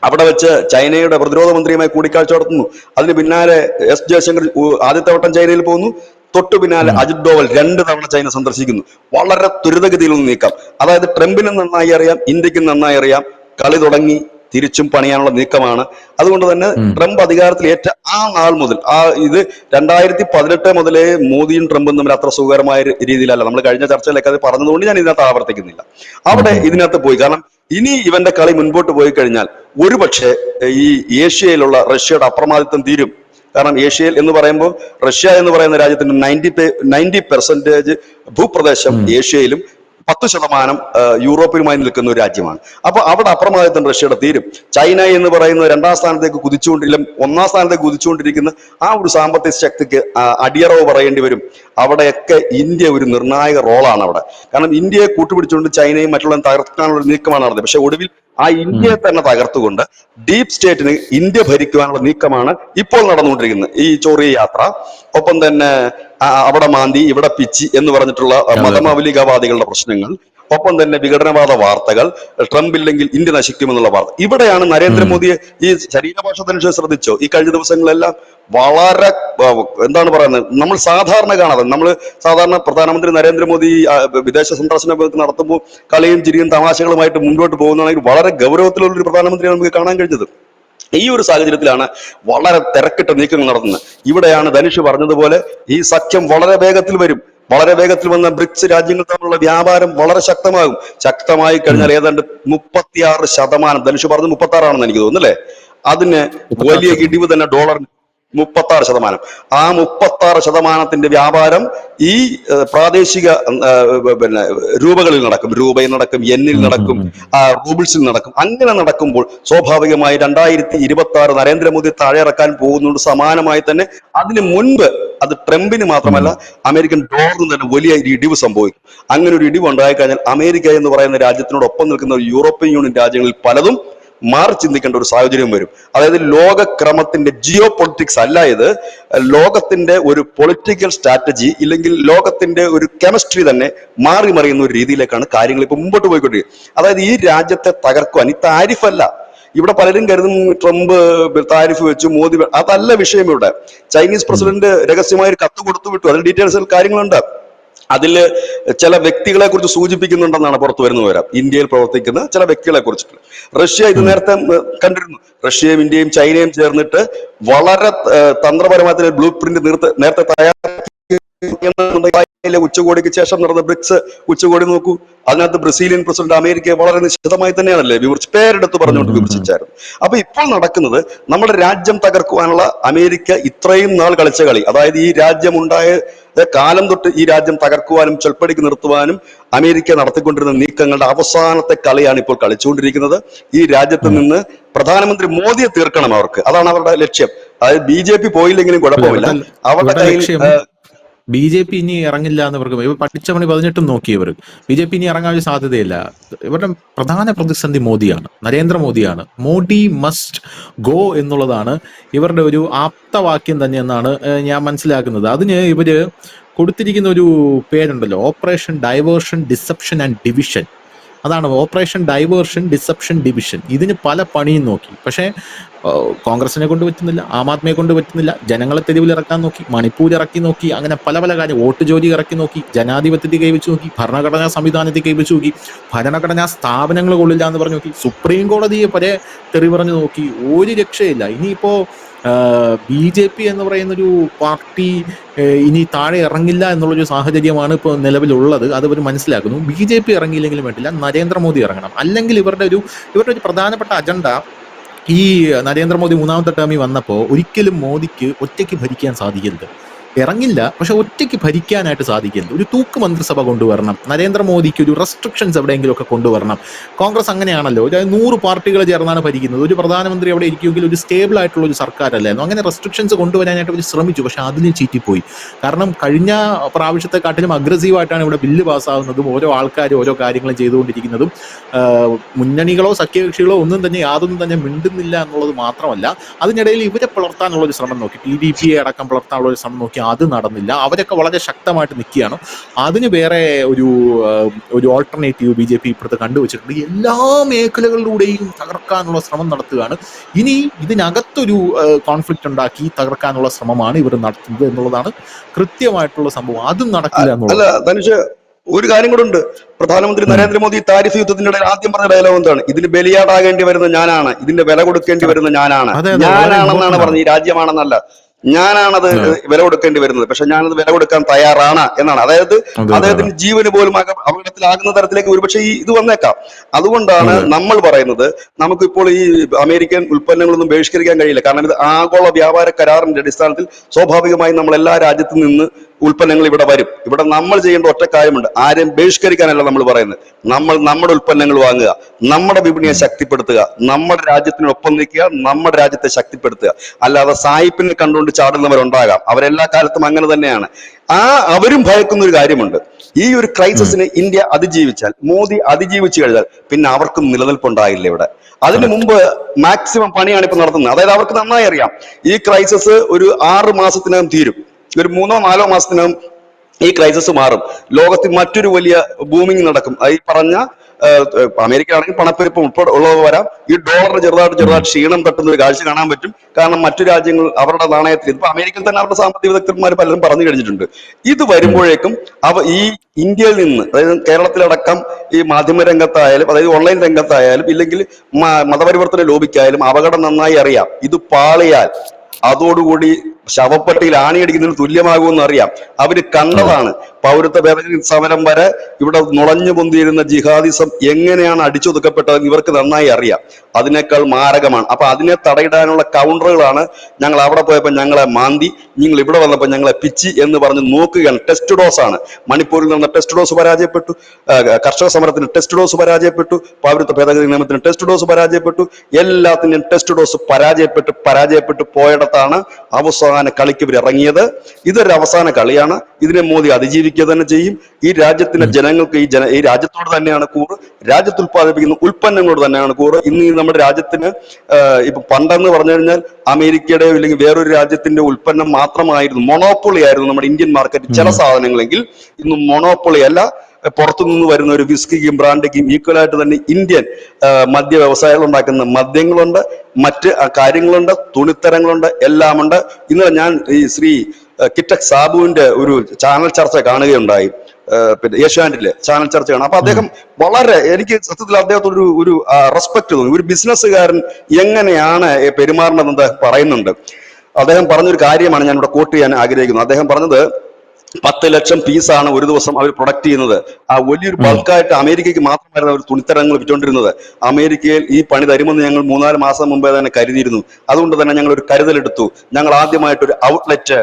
അവിടെ വെച്ച് ചൈനയുടെ പ്രതിരോധ മന്ത്രിയുമായി കൂടിക്കാഴ്ച നടത്തുന്നു. അതിന് പിന്നാലെ എസ് ജയശങ്കർ ആദ്യത്തെ വട്ടം ചൈനയിൽ പോകുന്നു. തൊട്ടു പിന്നാലെ അജിത് ഡോവൽ 2 തവണ ചൈന സന്ദർശിക്കുന്നു. വളരെ ത്വരിതഗതിയിലുള്ള നീക്കം. അതായത് ട്രംപിനും നന്നായി അറിയാം, ഇന്ത്യക്കും നന്നായി അറിയാം, കളി തുടങ്ങി തിരിച്ചും പണിയാനുള്ള നീക്കമാണ്. അതുകൊണ്ട് തന്നെ ട്രംപ് അധികാരത്തിലേറ്റ ആ നാൾ മുതൽ, ഇത് 2018 മുതലേ മോദിയും ട്രംപും തമ്മിൽ അത്ര സുഖകരമായ രീതിയിലല്ല. നമ്മൾ കഴിഞ്ഞ ചർച്ചയിലൊക്കെ അത് പറഞ്ഞതുകൊണ്ട് ഞാൻ ഇതിനകത്ത് ആവർത്തിക്കുന്നില്ല. അവിടെ ഇതിനകത്ത് പോയി. കാരണം ഇനി ഇവന്റെ കളി മുൻപോട്ട് പോയി കഴിഞ്ഞാൽ ഒരുപക്ഷെ ഈ ഏഷ്യയിലുള്ള റഷ്യയുടെ അപ്രമാദിത്വം തീരും. കാരണം ഏഷ്യയിൽ എന്ന് പറയുമ്പോൾ റഷ്യ എന്ന് പറയുന്ന രാജ്യത്തിന്റെ 90% ഭൂപ്രദേശം ഏഷ്യയിലും 10% യൂറോപ്പിലുമായി നിൽക്കുന്ന ഒരു രാജ്യമാണ്. അപ്പൊ അവിടെ അപ്രമാദിത്വം റഷ്യയുടെ തീരും. ചൈന എന്ന് പറയുന്ന 2ാം സ്ഥാനത്തേക്ക് കുതിച്ചുകൊണ്ടിരിക്കും, 1ാം സ്ഥാനത്തേക്ക് കുതിച്ചുകൊണ്ടിരിക്കുന്ന ആ ഒരു സാമ്പത്തിക ശക്തിക്ക് അടിയറവ് പറയേണ്ടി വരും. അവിടെയൊക്കെ ഇന്ത്യ ഒരു നിർണായക റോളാണ് അവിടെ. കാരണം ഇന്ത്യയെ കൂട്ടുപിടിച്ചുകൊണ്ട് ചൈനയും മറ്റുള്ളവരും തകർക്കാനുള്ള ഒരു നീക്കമാണ് നടന്നത്. പക്ഷെ ഒടുവിൽ ആ ഇന്ത്യയെ തന്നെ തകർത്തുകൊണ്ട് ഡീപ് സ്റ്റേറ്റിന് ഇന്ത്യ ഭരിക്കുവാനുള്ള നീക്കമാണ് ഇപ്പോൾ നടന്നുകൊണ്ടിരിക്കുന്നത്. ഈ ചോറി യാത്ര, ഒപ്പം തന്നെ അവിടെ മാന്തി ഇവിടെ പിച്ചി എന്ന് പറഞ്ഞിട്ടുള്ള മതമൗലികവാദികളുടെ പ്രശ്നങ്ങൾ, ഒപ്പം തന്നെ വിഘടനവാദ വാർത്തകൾ, ട്രംപ് ഇല്ലെങ്കിൽ ഇന്ത്യ നശിക്കുമെന്നുള്ള വാർത്ത. ഇവിടെയാണ് നരേന്ദ്രമോദിയെ ഈ ശരീരഭാഷ തന്നെ ശ്രദ്ധിച്ചോ, ഈ കഴിഞ്ഞ ദിവസങ്ങളെല്ലാം വളരെ എന്താണ് പറയുന്നത്, നമ്മൾ സാധാരണ കാണാതെ, നമ്മൾ സാധാരണ പ്രധാനമന്ത്രി നരേന്ദ്രമോദി വിദേശ സന്ദർശനം നടത്തുമ്പോൾ കളിയും ചിരിയും തമാശകളുമായിട്ട് മുന്നോട്ട് പോകുന്നതാണെങ്കിൽ വളരെ ഗൗരവത്തിലുള്ള ഒരു പ്രധാനമന്ത്രിയാണ് നമുക്ക് കാണാൻ കഴിഞ്ഞത്. ഈ ഒരു സാഹചര്യത്തിലാണ് വളരെ തിരക്കിട്ട നീക്കങ്ങൾ നടത്തുന്നത്. ഇവിടെയാണ് ധനുഷ് പറഞ്ഞതുപോലെ ഈ സഖ്യം വളരെ വേഗത്തിൽ വരും. വളരെ വേഗത്തിൽ വന്ന ബ്രിക്സ് രാജ്യങ്ങൾ തമ്മിലുള്ള വ്യാപാരം വളരെ ശക്തമായി കഴിഞ്ഞാൽ ഏതാണ്ട് 36%, ധനുഷ് പറഞ്ഞത് 36 എനിക്ക് തോന്നുന്നു അല്ലേ, അതിന് വലിയ ഇടിവ് തന്നെ ഡോളറിന് 36%. ആ 36% വ്യാപാരം ഈ പ്രാദേശിക രൂപകളിൽ നടക്കും, രൂപയിൽ നടക്കും, യെന്നിൽ നടക്കും, റൂബിൾസിൽ നടക്കും. അങ്ങനെ നടക്കുമ്പോൾ സ്വാഭാവികമായി 2026 നരേന്ദ്രമോദി താഴെ ഇറക്കാൻ പോകുന്നുണ്ട്. സമാനമായി തന്നെ അതിന് മുൻപ് അത് ട്രംപിന് മാത്രമല്ല അമേരിക്കൻ ഡോളറിന് തന്നെ വലിയ ഇടിവ് സംഭവിക്കും. അങ്ങനെ ഒരു ഇടിവ് ഉണ്ടായിക്കഴിഞ്ഞാൽ അമേരിക്ക എന്ന് പറയുന്ന രാജ്യത്തിനോടൊപ്പം നിൽക്കുന്ന യൂറോപ്യൻ യൂണിയൻ രാജ്യങ്ങളിൽ പലതും മാറി ചിന്തിക്കേണ്ട ഒരു സാഹചര്യം വരും. അതായത് ലോകക്രമത്തിന്റെ ജിയോ പൊളിറ്റിക്സ് അല്ല ഇത്, ലോകത്തിന്റെ ഒരു പൊളിറ്റിക്കൽ സ്ട്രാറ്റജി ഇല്ലെങ്കിൽ ലോകത്തിന്റെ ഒരു കെമിസ്ട്രി തന്നെ മാറി മറിയുന്ന ഒരു രീതിയിലേക്കാണ് കാര്യങ്ങൾ ഇപ്പൊ മുമ്പോട്ട് പോയിക്കൊണ്ടിരിക്കുന്നത്. അതായത് ഈ രാജ്യത്തെ തകർക്കുവാൻ ഈ താരിഫല്ല. ഇവിടെ പലരും കരുതും ട്രംപ് താരിഫ് വെച്ചു, മോദി, അതല്ല വിഷയം. ഇവിടെ ചൈനീസ് പ്രസിഡന്റ് രഹസ്യമായ ഒരു കത്ത് കൊടുത്തു വിട്ടു. അതിൽ ഡീറ്റെയിൽസിൽ കാര്യങ്ങളുണ്ട്. അതിൽ ചില വ്യക്തികളെ കുറിച്ച് സൂചിപ്പിക്കുന്നുണ്ടെന്നാണ് പുറത്തു വരുന്ന വിവരം. ഇന്ത്യയിൽ പ്രവർത്തിക്കുന്ന ചില വ്യക്തികളെ കുറിച്ചിട്ട് റഷ്യ ഇത് നേരത്തെ കണ്ടിരുന്നു. റഷ്യയും ഇന്ത്യയും ചൈനയും ചേർന്നിട്ട് വളരെ തന്ത്രപരമായ ബ്ലൂ പ്രിന്റ് നേരത്തെ തയ്യാറാക്കി. ഉച്ചകോടിക്ക് ശേഷം നടന്ന ബ്രിക്സ് ഉച്ചകോടി നോക്കൂ, അതിനകത്ത് ബ്രസീലിയൻ പ്രസിഡന്റ് അമേരിക്കയെ വളരെ നിശ്ചിതമായി തന്നെയാണല്ലേ പേരെടുത്ത് പറഞ്ഞുകൊണ്ട് വിമർശിച്ചായിരുന്നു. അപ്പൊ ഇപ്പോൾ നടക്കുന്നത് നമ്മുടെ രാജ്യം തകർക്കുവാനുള്ള അമേരിക്ക ഇത്രയും നാൾ കളിച്ച കളി, അതായത് ഈ രാജ്യമുണ്ടായ കാലം തൊട്ട് ഈ രാജ്യം തകർക്കുവാനും ചൊൽപ്പടിക്ക് നിർത്തുവാനും അമേരിക്ക നടത്തിക്കൊണ്ടിരുന്ന നീക്കങ്ങളുടെ അവസാനത്തെ കളിയാണ് ഇപ്പോൾ കളിച്ചുകൊണ്ടിരിക്കുന്നത്. ഈ രാജ്യത്ത് നിന്ന് പ്രധാനമന്ത്രി മോദിയെ തീർക്കണം അവർക്ക്, അതാണ് അവരുടെ ലക്ഷ്യം. അതായത് BJP പോയില്ലെങ്കിലും കുഴപ്പമില്ല, അവരുടെ കയ്യിൽ BJP ഇനി ഇറങ്ങില്ല എന്ന് ഇവർക്ക് ഇവർ പഠിച്ച പണി 18 നോക്കിയവർ. BJP ഇനി ഇറങ്ങാൻ സാധ്യതയില്ല. ഇവരുടെ പ്രധാന പ്രതിസന്ധി മോദിയാണ്, നരേന്ദ്രമോദിയാണ്. മോഡി മസ്റ്റ് ഗോ എന്നുള്ളതാണ് ഇവരുടെ ഒരു ആപ്തവാക്യം തന്നെ എന്നാണ് ഞാൻ മനസ്സിലാക്കുന്നത്. അതിന് ഇവര് കൊടുത്തിരിക്കുന്ന ഒരു പേരുണ്ടല്ലോ, operation diversion deception and division. അതാണ് ഓപ്പറേഷൻ ഡൈവേർഷൻ ഡിസെപ്ഷൻ ഡിവിഷൻ. ഇതിന് പല പണിയും നോക്കി, പക്ഷേ കോൺഗ്രസിനെ കൊണ്ട് പറ്റുന്നില്ല, ആം ആദ്മിയെ കൊണ്ട് പറ്റുന്നില്ല. ജനങ്ങളെ തെരുവിൽ ഇറക്കാൻ നോക്കി, മണിപ്പൂർ ഇറക്കി നോക്കി, അങ്ങനെ പല കാര്യം, വോട്ട് ജോലി ഇറക്കി നോക്കി, ജനാധിപത്യത്തെ കൈവച്ച് നോക്കി, ഭരണഘടനാ സംവിധാനത്തെ കൈവച്ച് നോക്കി, ഭരണഘടനാ സ്ഥാപനങ്ങൾ കൊള്ളില്ല എന്ന് പറഞ്ഞു നോക്കി, സുപ്രീം കോടതിയെ പല തെറി പറഞ്ഞു നോക്കി, ഒരു രക്ഷയില്ല. ഇനിയിപ്പോ BJP എന്ന് പറയുന്നൊരു പാർട്ടി ഇനി താഴെ ഇറങ്ങില്ല എന്നുള്ളൊരു സാഹചര്യമാണ് ഇപ്പോൾ നിലവിലുള്ളത്. അത് ഇവർ മനസ്സിലാക്കുന്നു. BJP ഇറങ്ങിയില്ലെങ്കിലും വേണ്ടില്ല, നരേന്ദ്രമോദി ഇറങ്ങണം. അല്ലെങ്കിൽ ഇവരുടെ ഒരു പ്രധാനപ്പെട്ട അജണ്ട, ഈ നരേന്ദ്രമോദി 3ാമത്തെ ടേമിൽ വന്നപ്പോൾ ഒരിക്കലും മോദിക്ക് ഒറ്റയ്ക്ക് ഭരിക്കാൻ സാധിക്കരുത്. ഇറങ്ങില്ല, പക്ഷെ ഒറ്റയ്ക്ക് ഭരിക്കാനായിട്ട് സാധിക്കരുത്. ഒരു തൂക്ക് മന്ത്രിസഭ കൊണ്ടുവരണം. നരേന്ദ്രമോദിക്ക് ഒരു റെസ്ട്രിക്ഷൻസ് എവിടെയെങ്കിലുമൊക്കെ കൊണ്ടുവരണം. കോൺഗ്രസ് അങ്ങനെയാണല്ലോ, 100 പാർട്ടികൾ ചേർന്നാണ് ഭരിക്കുന്നത്. ഒരു പ്രധാനമന്ത്രി അവിടെ ഇരിക്കുമെങ്കിൽ ഒരു സ്റ്റേബിൾ ആയിട്ടുള്ള ഒരു സർക്കാരല്ലായിരുന്നു. അങ്ങനെ റെസ്ട്രിക്ഷൻസ് കൊണ്ടുവരാനായിട്ട് അവർ ശ്രമിച്ചു, പക്ഷെ അതിന് ചീറ്റിപ്പോയി. കാരണം കഴിഞ്ഞ പ്രാവശ്യത്തെക്കാട്ടിലും അഗ്രസീവായിട്ടാണ് ഇവിടെ ബില്ല് പാസ്സാകുന്നതും ഓരോ ആൾക്കാരും ഓരോ കാര്യങ്ങളും ചെയ്തുകൊണ്ടിരിക്കുന്നതും. മുന്നണികളോ സഖ്യകക്ഷികളോ യാതൊന്നും തന്നെ മിണ്ടുന്നില്ല എന്നുള്ളത് മാത്രമല്ല, അതിനിടയിൽ ഇവരെ പിളർത്താനുള്ള ഒരു ശ്രമം നോക്കി, TDP അടക്കം പിളർത്താനുള്ള ഒരു ശ്രമം നോക്കി, അത് നടന്നില്ല. അവരൊക്കെ വളരെ ശക്തമായിട്ട് നിൽക്കുകയാണ്. അതിന് വേറെ ഒരു ഓൾട്ടർനേറ്റീവ് BJP ഇപ്പോഴത്തെ കണ്ടുവച്ചിട്ടുണ്ട്. എല്ലാ മേഖലകളിലൂടെയും തകർക്കാനുള്ള ശ്രമം നടത്തുകയാണ്. ഇനി ഇതിനകത്തൊരു കോൺഫ്ലിക്റ്റ് ഉണ്ടാക്കി തകർക്കാനുള്ള ശ്രമമാണ് ഇവർ നടത്തുന്നത് എന്നുള്ളതാണ് കൃത്യമായിട്ടുള്ള സംഭവം. അതും നടക്കില്ല എന്നുള്ളത്. ഒരു കാര്യം കൂടെ ഉണ്ട്. പ്രധാനമന്ത്രി നരേന്ദ്രമോദി താരിഫ് യുദ്ധത്തിന്റെ ഇടയിൽ ആദ്യം പറഞ്ഞ ഡയലോഗ് എന്താണ്? ഇതിന് ബലിയാടാകേണ്ടി വരുന്ന ഞാനാണ്, ഇതിന്റെ വില കൊടുക്കേണ്ടി വരുന്ന ഞാനാണെന്നാണ് പറഞ്ഞത്. ഈ രാജ്യമാണെന്നല്ല. ഞാനാണത് ആ, വില കൊടുക്കേണ്ടി വരുന്നത്. പക്ഷെ ഞാനത് വില കൊടുക്കാൻ തയ്യാറാണ് എന്നാണ്. അതായത് അതെ അതെ അതെ അദ്ദേഹത്തിന് ജീവന് പോലും അപകടത്തിലാകുന്ന തരത്തിലേക്ക് ഒരുപക്ഷെ ഇത് വന്നേക്കാം. അതുകൊണ്ടാണ് അതെ. നമ്മൾ പറയുന്നത് നമുക്കിപ്പോൾ ഈ അമേരിക്കൻ ഉൽപ്പന്നങ്ങളൊന്നും ബഹിഷ്കരിക്കാൻ കഴിയില്ല. കാരണം ഇത് ആഗോള വ്യാപാര കരാറിന്റെ അടിസ്ഥാനത്തിൽ സ്വാഭാവികമായും നമ്മൾ എല്ലാ രാജ്യത്തു നിന്ന് ഉൽപ്പന്നങ്ങൾ ഇവിടെ വരും. ഇവിടെ നമ്മൾ ചെയ്യേണ്ട ഒറ്റ കാര്യമുണ്ട്, ആരെയും ബഹിഷ്കരിക്കാനല്ല നമ്മൾ പറയുന്നത്. നമ്മൾ നമ്മുടെ ഉൽപ്പന്നങ്ങൾ വാങ്ങുക, നമ്മുടെ വിപണിയെ ഉം. ശക്തിപ്പെടുത്തുക, നമ്മുടെ രാജ്യത്തിനൊപ്പം നിൽക്കുക, നമ്മുടെ രാജ്യത്തെ ശക്തിപ്പെടുത്തുക. അല്ലാതെ സായിപ്പിനെ കണ്ടുകൊണ്ട് ചാടുന്നവരുണ്ടാകാം, അവരെല്ലാ കാലത്തും അങ്ങനെ തന്നെയാണ്. ആ അവരും ഭയക്കുന്ന ഒരു കാര്യമുണ്ട്, ഈ ഒരു ഉം. ക്രൈസിസിനെ ഇന്ത്യ അതിജീവിച്ചാൽ, മോദി അതിജീവിച്ചു കഴിഞ്ഞാൽ പിന്നെ അവർക്കും നിലനിൽപ്പുണ്ടാകില്ല ഇവിടെ. അതിനു കറക്റ്റ്. മുമ്പ് മാക്സിമം പണിയാണ് ഇപ്പൊ നടത്തുന്നത്. അതായത് അവർക്ക് നന്നായി അറിയാം ഈ ക്രൈസിസ് ഒരു 6 മാസത്തിനകം തീരും, ഒരു 3-4 മാസത്തിനകം ഈ ക്രൈസിസ് മാറും. ലോകത്തിൽ മറ്റൊരു വലിയ ബൂമിങ് നടക്കും. ഈ പറഞ്ഞ അമേരിക്ക ആണെങ്കിൽ പണപ്പെരുപ്പം ഉൾപ്പെടെ ഉള്ളത് വരാം. ഈ ഡോളർ ഉം. ചെറുതായിട്ട് ക്ഷീണം തട്ടുന്ന ഒരു കാഴ്ച കാണാൻ പറ്റും. കാരണം മറ്റു രാജ്യങ്ങൾ അവരുടെ നാണയത്തിൽ, ഇപ്പൊ അമേരിക്കയിൽ തന്നെ അവരുടെ സാമ്പത്തിക വിദഗ്ധന്മാർ പലരും പറഞ്ഞു കഴിഞ്ഞിട്ടുണ്ട്. ഇത് ഉം. വരുമ്പോഴേക്കും ഈ ഇന്ത്യയിൽ നിന്ന്, അതായത് കേരളത്തിലടക്കം ഈ മാധ്യമ രംഗത്തായാലും, അതായത് ഓൺലൈൻ രംഗത്തായാലും, ഇല്ലെങ്കിൽ മതപരിവർത്തന ലോബിക്കായാലും അപകടം നന്നായി അറിയാം. ഇത് പാളിയാൽ അതോടുകൂടി ശവപ്പെട്ടിയിൽ ആണിയടിക്കുന്നതിന് തുല്യമാകുമെന്ന് അറിയാം. അവര് അതെ. കണ്ടതാണ്. പൗരത്വ ഭേദഗതി സമരം വരെ ഇവിടെ നുളഞ്ഞു പൊന്തിയിരുന്ന ജിഹാദിസം എങ്ങനെയാണ് അടിച്ചൊതുക്കപ്പെട്ടതെന്ന് ഇവർക്ക് നന്നായി അറിയാം. അതിനേക്കാൾ മാരകമാണ്. അപ്പൊ അതിനെ തടയിടാനുള്ള കൗണ്ടറുകളാണ് ഞങ്ങൾ അവിടെ പോയപ്പോൾ ഞങ്ങളെ മാന്തി, നിങ്ങൾ ഇവിടെ വന്നപ്പോൾ ഞങ്ങളെ പിച്ചി എന്ന് പറഞ്ഞ് നോക്കുകയാണ്. ടെസ്റ്റ് ഡോസ് ആണ്. മണിപ്പൂരിൽ നടന്ന ടെസ്റ്റ് ഡോസ് പരാജയപ്പെട്ടു, കർഷക സമരത്തിന് ടെസ്റ്റ് ഡോസ് പരാജയപ്പെട്ടു, പൗരത്വ ഭേദഗതി നിയമത്തിന് ടെസ്റ്റ് ഡോസ് പരാജയപ്പെട്ടു. എല്ലാത്തിനും ടെസ്റ്റ് ഡോസ് പരാജയപ്പെട്ടു പോയിടത്താണ് അവസാന കളിക്ക് ഇവർ ഇറങ്ങിയത്. ഇതൊരു അവസാന കളിയാണ്. ഇതിനെ മോദി അതിജീവിക്കുക തന്നെ ചെയ്യും. ഈ രാജ്യത്തിന്റെ ഉം. ജനങ്ങൾക്ക് ഈ രാജ്യത്തോട് തന്നെയാണ് കൂറ്, രാജ്യത്ത് ഉത്പാദിപ്പിക്കുന്ന ഉൽപ്പന്നങ്ങളോട് തന്നെയാണ് കൂറ്. ഇന്ന് ഈ നമ്മുടെ രാജ്യത്തിന് ഇപ്പൊ പണ്ടെന്ന് പറഞ്ഞു കഴിഞ്ഞാൽ അമേരിക്കയുടെ അല്ലെങ്കിൽ വേറൊരു രാജ്യത്തിന്റെ ഉൽപ്പന്നം മാത്രമായിരുന്നു, മൊണോപ്പൊളി ആയിരുന്നു നമ്മുടെ ഇന്ത്യൻ മാർക്കറ്റ് ചില ഉം. സാധനങ്ങളെങ്കിൽ. ഇന്ന് മൊണോപ്പൊളി അല്ല. പുറത്തുനിന്ന് വരുന്ന ഒരു വിസ്കിക്കും ബ്രാൻഡിക്കും ഈക്വലായിട്ട് തന്നെ ഇന്ത്യൻ മദ്യ വ്യവസായികൾ ഉണ്ടാക്കുന്ന മദ്യങ്ങളുണ്ട്, മറ്റ് കാര്യങ്ങളുണ്ട്, തുണിത്തരങ്ങളുണ്ട്, എല്ലാമുണ്ട്. ഇന്നലെ ഞാൻ ഈ ശ്രീ കിറ്റക് സാബുവിന്റെ ഒരു ചാനൽ ചർച്ച കാണുകയുണ്ടായി. പിന്നെ ഏഷ്യാനെറ്റിലെ ചാനൽ ചർച്ചയാണ്. അപ്പൊ ഉം. അദ്ദേഹം വളരെ, എനിക്ക് സത്യത്തിൽ അദ്ദേഹത്തോട് ഒരു റെസ്പെക്ട് തോന്നി. ഒരു ബിസിനസ്സുകാരൻ എങ്ങനെയാണ് പെരുമാറേണ്ടതെന്ന് അദ്ദേഹം പറയുന്നുണ്ട്. അദ്ദേഹം പറഞ്ഞൊരു കാര്യമാണ് ഞാൻ ഇവിടെ കോട്ട് ചെയ്യാൻ ആഗ്രഹിക്കുന്നത്. അദ്ദേഹം പറഞ്ഞത് 10 ലക്ഷം പീസാണ് ഒരു ദിവസം അവർ പ്രൊഡക്റ്റ് ചെയ്യുന്നത്. ആ വലിയൊരു ഉം. ബൾക്കായിട്ട് അമേരിക്കയ്ക്ക് മാത്രമായിരുന്നു അവർ തുണിത്തരങ്ങൾ വിറ്റുകൊണ്ടിരുന്നത്. അമേരിക്കയിൽ ഈ പണി തരുമെന്ന് ഞങ്ങൾ 3-4 മാസം മുമ്പേ തന്നെ കരുതിയിരുന്നു. അതുകൊണ്ട് തന്നെ ഞങ്ങൾ ഒരു കരുതലെടുത്തു. ഞങ്ങൾ ആദ്യമായിട്ടൊരു ഔട്ട്ലെറ്റ്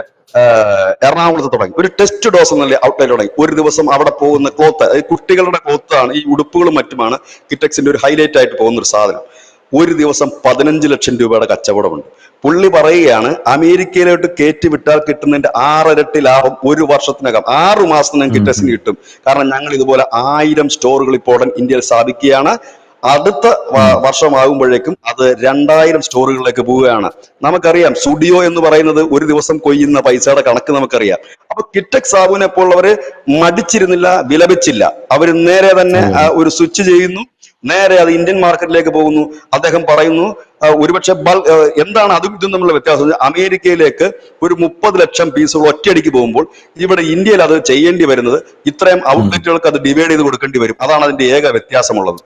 എറണാകുളത്ത് തുടങ്ങി. ഒരു ടെസ്റ്റ് ഡോസ് എന്നുള്ള ഔട്ട്ലെറ്റ് തുടങ്ങി. ഒരു ദിവസം അവിടെ പോകുന്ന ക്ലോത്ത്, കുട്ടികളുടെ ക്ലോത്താണ്, ഈ ഉടുപ്പുകളും മറ്റുമാണ് കിറ്റക്സിന്റെ ഒരു ഹൈലൈറ്റ് ആയിട്ട് പോകുന്ന ഒരു സാധനം. ഒരു ദിവസം 15 ലക്ഷം രൂപയുടെ കച്ചവടമുണ്ട്. പുള്ളി പറയുകയാണ്, അമേരിക്കയിലോട്ട് കയറ്റി വിട്ടാൽ കിട്ടുന്നതിന്റെ 6 ഇരട്ടി ലാഭം ഒരു വർഷത്തിനകം, 6 മാസത്തിനകം ഉം. കിറ്റക്സിന് ഉം. കിട്ടും. കാരണം ഞങ്ങൾ ഇതുപോലെ 1000 സ്റ്റോറുകൾ ഇപ്പോൾ ഇന്ത്യയിൽ സ്ഥാപിക്കുകയാണ്. അടുത്ത ഉം. വർഷമാകുമ്പോഴേക്കും അത് 2000 സ്റ്റോറുകളിലേക്ക് പോവുകയാണ്. നമുക്കറിയാം സ്റ്റുഡിയോ എന്ന് പറയുന്നത് ഒരു ദിവസം കൊയ്യുന്ന പൈസയുടെ കണക്ക് നമുക്കറിയാം. അപ്പൊ കിറ്റക് സാബുവിനെ പോലുള്ളവര് മടിച്ചിരുന്നില്ല, വിലപിച്ചില്ല. അവർ നേരെ തന്നെ അതെ. ഒരു സ്വിച്ച് ചെയ്യുന്നു, നേരെ അത് ഇന്ത്യൻ മാർക്കറ്റിലേക്ക് പോകുന്നു. അദ്ദേഹം പറയുന്നു ഒരുപക്ഷെ എന്താണ് അതും ഇതും തമ്മിലുള്ള വ്യത്യാസം? അമേരിക്കയിലേക്ക് ഒരു 30 ലക്ഷം പീസുകൾ ഒറ്റയടിക്ക് പോകുമ്പോൾ ഇവിടെ ഇന്ത്യയിൽ അത് ചെയ്യേണ്ടി വരുന്നത് ഇത്രയും ഉം. ഔട്ട്ലെറ്റുകൾക്ക് അത് ഡിവൈഡ് ചെയ്ത് കൊടുക്കേണ്ടി വരും. അതാണ് അതിന്റെ ഏക വ്യത്യാസമുള്ളത്.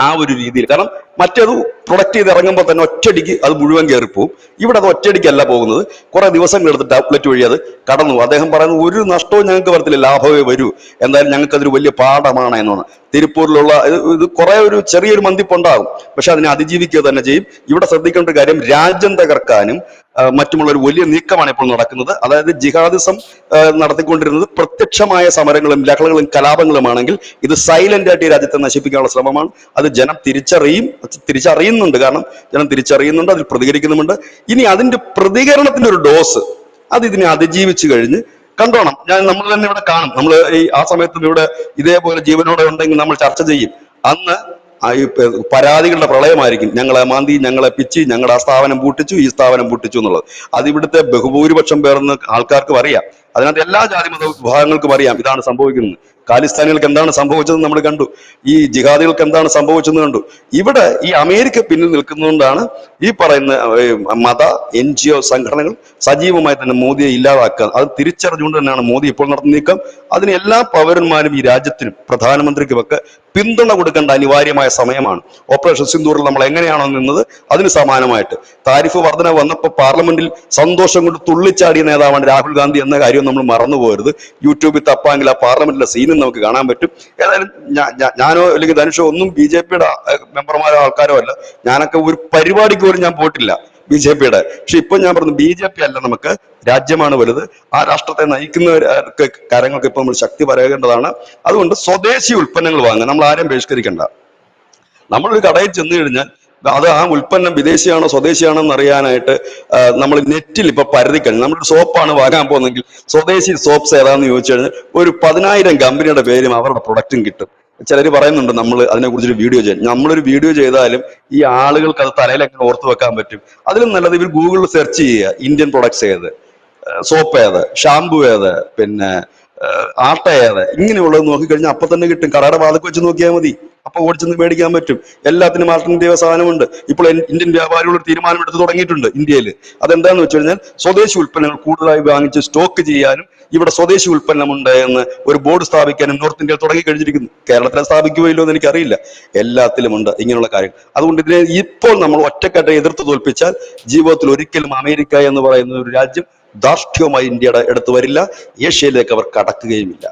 ആ ഒരു രീതിയിൽ. കാരണം മറ്റേത് പ്രൊഡക്റ്റ് ചെയ്ത് ഇറങ്ങുമ്പോൾ തന്നെ ഒറ്റയടിക്ക് അത് മുഴുവൻ കയറിപ്പോവും. ഇവിടെ അത് ഒറ്റയടിക്കല്ല പോകുന്നത്, കുറെ ദിവസങ്ങൾ എടുത്തിട്ട് ഔട്ട്ലെറ്റ് വഴി അത് കടന്നു. അദ്ദേഹം പറയുന്നത് ഒരു നഷ്ടവും ഞങ്ങൾക്ക് വരത്തില്ല, ലാഭമേ വരൂ, എന്തായാലും ഞങ്ങൾക്ക് അതൊരു വലിയ പാഠമാണ് എന്നാണ്. തിരുപ്പൂരിലുള്ള ഇത് കുറെ ഒരു ചെറിയൊരു മന്തിപ്പുണ്ടാകും, പക്ഷെ അതിനെ അതിജീവിക്കുക തന്നെ ചെയ്യും. ഇവിടെ ശ്രദ്ധിക്കേണ്ട ഒരു കാര്യം, രാജ്യം തകർക്കാനും മറ്റുമുള്ള ഒരു വലിയ നീക്കമാണ് ഇപ്പോൾ നടക്കുന്നത്. അതായത് ജിഹാദിസം നടത്തിക്കൊണ്ടിരുന്നത് പ്രത്യക്ഷമായ സമരങ്ങളും ലഹളകളും കലാപങ്ങളുമാണെങ്കിൽ ഇത് സൈലന്റ് ആയിട്ട് ഈ രാജ്യത്തെ നശിപ്പിക്കാനുള്ള ശ്രമമാണ്. അത് ജനം തിരിച്ചറിയുന്നുണ്ട്. കാരണം ജനം തിരിച്ചറിയുന്നുണ്ട്, അതിൽ പ്രതികരിക്കുന്നുമുണ്ട്. ഇനി അതിന്റെ പ്രതികരണത്തിന്റെ ഒരു ഡോസ് അത് ഇതിനെ അതിജീവിച്ചു കഴിഞ്ഞ് കണ്ടോണം. നമ്മൾ തന്നെ ഇവിടെ കാണും. നമ്മൾ ആ സമയത്തും ഇവിടെ ഇതേപോലെ ജീവനോടെ ഉണ്ടെങ്കിൽ നമ്മൾ ചർച്ച ചെയ്യും. അന്ന് ഈ പരാതികളുടെ പ്രളയമായിരിക്കും. ഞങ്ങളെ മാന്തി, ഞങ്ങളെ പിച്ചി, ഞങ്ങളുടെ ആ സ്ഥാപനം പൂട്ടിച്ചു, ഈ സ്ഥാപനം പൂട്ടിച്ചു എന്നുള്ളത്. അത് ഇവിടുത്തെ ബഹുഭൂരിപക്ഷം പേർന്ന് ആൾക്കാർക്കും അറിയാം. അതിനകത്ത് എല്ലാ ജാതിമത വിഭാഗങ്ങൾക്കും അറിയാം ഇതാണ് സംഭവിക്കുന്നത്. ഖാലിസ്ഥാനികൾക്ക് എന്താണ് സംഭവിച്ചതെന്ന് നമ്മൾ കണ്ടു, ഈ ജിഹാദികൾക്ക് എന്താണ് സംഭവിച്ചതെന്ന് കണ്ടു. ഇവിടെ ഈ അമേരിക്ക പിന്നിൽ നിൽക്കുന്നതുകൊണ്ടാണ് ഈ പറയുന്ന മത NGO സംഘടനകൾ സജീവമായി തന്നെ മോദിയെ ഇല്ലാതാക്കുക. അത് തിരിച്ചറിഞ്ഞുകൊണ്ട് തന്നെയാണ് മോദി ഇപ്പോൾ നടത്തുന്ന നീക്കം. അതിന് എല്ലാ പൗരന്മാരും ഈ രാജ്യത്തിനും പ്രധാനമന്ത്രിക്കുമൊക്കെ പിന്തുണ കൊടുക്കേണ്ട അനിവാര്യമായ സമയമാണ്. ഓപ്പറേഷൻ സിന്ദൂറിൽ നമ്മൾ എങ്ങനെയാണോ നിന്നത് അതിന് സമാനമായിട്ട് താരിഫ് വർധന വന്നപ്പോൾ പാർലമെന്റിൽ സന്തോഷം കൊണ്ട് തുള്ളിച്ചാടിയ നേതാവാണ് രാഹുൽ ഗാന്ധി എന്ന കാര്യം നമ്മൾ മറന്നു പോകരുത്. യൂട്യൂബിൽ തപ്പാങ്കിൽ ആ പാർലമെന്റിലെ സീനും നമുക്ക് കാണാൻ പറ്റും. ഏതായാലും ഞാനോ അല്ലെങ്കിൽ ധനുഷോ ഒന്നും BJP-യുടെ മെമ്പർമാരോ ആൾക്കാരോ അല്ല. ഞാനൊക്കെ ഒരു പരിപാടിക്ക് പോലും ഞാൻ പോയിട്ടില്ല BJP-യുടെ. പക്ഷെ ഇപ്പൊ ഞാൻ പറഞ്ഞു BJP അല്ല, നമുക്ക് രാജ്യമാണ് വലുത്. ആ രാഷ്ട്രത്തെ നയിക്കുന്നവർക്ക് കാര്യങ്ങൾക്ക് ഇപ്പൊ നമ്മൾ ശക്തി പറയേണ്ടതാണ്. അതുകൊണ്ട് സ്വദേശി ഉൽപ്പന്നങ്ങൾ വാങ്ങുക, നമ്മൾ ആരെയും ബഹിഷ്കരിക്കണ്ട. നമ്മളൊരു കടയിൽ ചെന്ന് കഴിഞ്ഞാൽ അത് ആ ഉൽപ്പന്നം വിദേശിയാണോ സ്വദേശിയാണോ എന്ന് അറിയാനായിട്ട് നമ്മൾ നെറ്റിൽ ഇപ്പൊ പരതിക്കഴിഞ്ഞു. നമ്മളൊരു സോപ്പാണ് വാങ്ങാൻ പോകുന്നെങ്കിൽ സ്വദേശി സോപ്സ് ഏതാന്ന് ചോദിച്ചു കഴിഞ്ഞാൽ ഒരു 10,000 കമ്പനിയുടെ പേരും അവരുടെ പ്രൊഡക്റ്റും കിട്ടും. ചിലർ പറയുന്നുണ്ട് നമ്മൾ അതിനെക്കുറിച്ചൊരു വീഡിയോ ചെയ്യാൻ. നമ്മളൊരു വീഡിയോ ചെയ്താലും ഈ ആളുകൾക്ക് അത് തലയിൽ എങ്ങനെ ഓർത്തു വെക്കാൻ പറ്റും? അതിലും നല്ലത് ഇവർ ഗൂഗിളിൽ സെർച്ച് ചെയ്യുക, ഇന്ത്യൻ പ്രൊഡക്ട്സ് ഏത്, സോപ്പ് ഏത്, ഷാംപൂ ഏത്, പിന്നെ ആട്ട ഏത്, ഇങ്ങനെയുള്ളത് നോക്കിക്കഴിഞ്ഞാൽ അപ്പൊ തന്നെ കിട്ടും. കടയുടെ വാതിൽക്ക് വെച്ച് നോക്കിയാൽ മതി, അപ്പൊ ഓടിച്ചെന്ന് മേടിക്കാൻ പറ്റും. എല്ലാത്തിനും ആൾട്ടർനേറ്റീവ് സാധനമുണ്ട്. ഇപ്പോൾ ഇന്ത്യൻ വ്യാപാരികൾ ഒരു തീരുമാനം തുടങ്ങിയിട്ടുണ്ട് ഇന്ത്യയിൽ. അതെന്താന്ന് വെച്ച് കഴിഞ്ഞാൽ സ്വദേശി ഉൽപ്പന്നങ്ങൾ കൂടുതലായി വാങ്ങിച്ച് സ്റ്റോക്ക് ചെയ്യാനും ഇവിടെ സ്വദേശി ഉൽപ്പന്നമുണ്ട് എന്ന് ഒരു ബോർഡ് സ്ഥാപിക്കാനും നോർത്ത് ഇന്ത്യയിൽ തുടങ്ങി കഴിഞ്ഞിരിക്കുന്നു. കേരളത്തിലെ സ്ഥാപിക്കുകയില്ലോ എന്ന് എനിക്കറിയില്ല. എല്ലാത്തിലും ഉണ്ട് ഇങ്ങനെയുള്ള കാര്യം. അതുകൊണ്ട് ഇതിനെ ഇപ്പോൾ നമ്മൾ ഒറ്റക്കെട്ടെ എതിർത്ത് തോൽപ്പിച്ചാൽ ജീവിതത്തിൽ ഒരിക്കലും അമേരിക്ക എന്ന് പറയുന്ന ഒരു രാജ്യം ധാർഷ്ട്യവുമായി ഇന്ത്യയുടെ അടുത്ത് വരില്ല. ഏഷ്യയിലേക്ക് അവർ കടക്കുകയുമില്ല.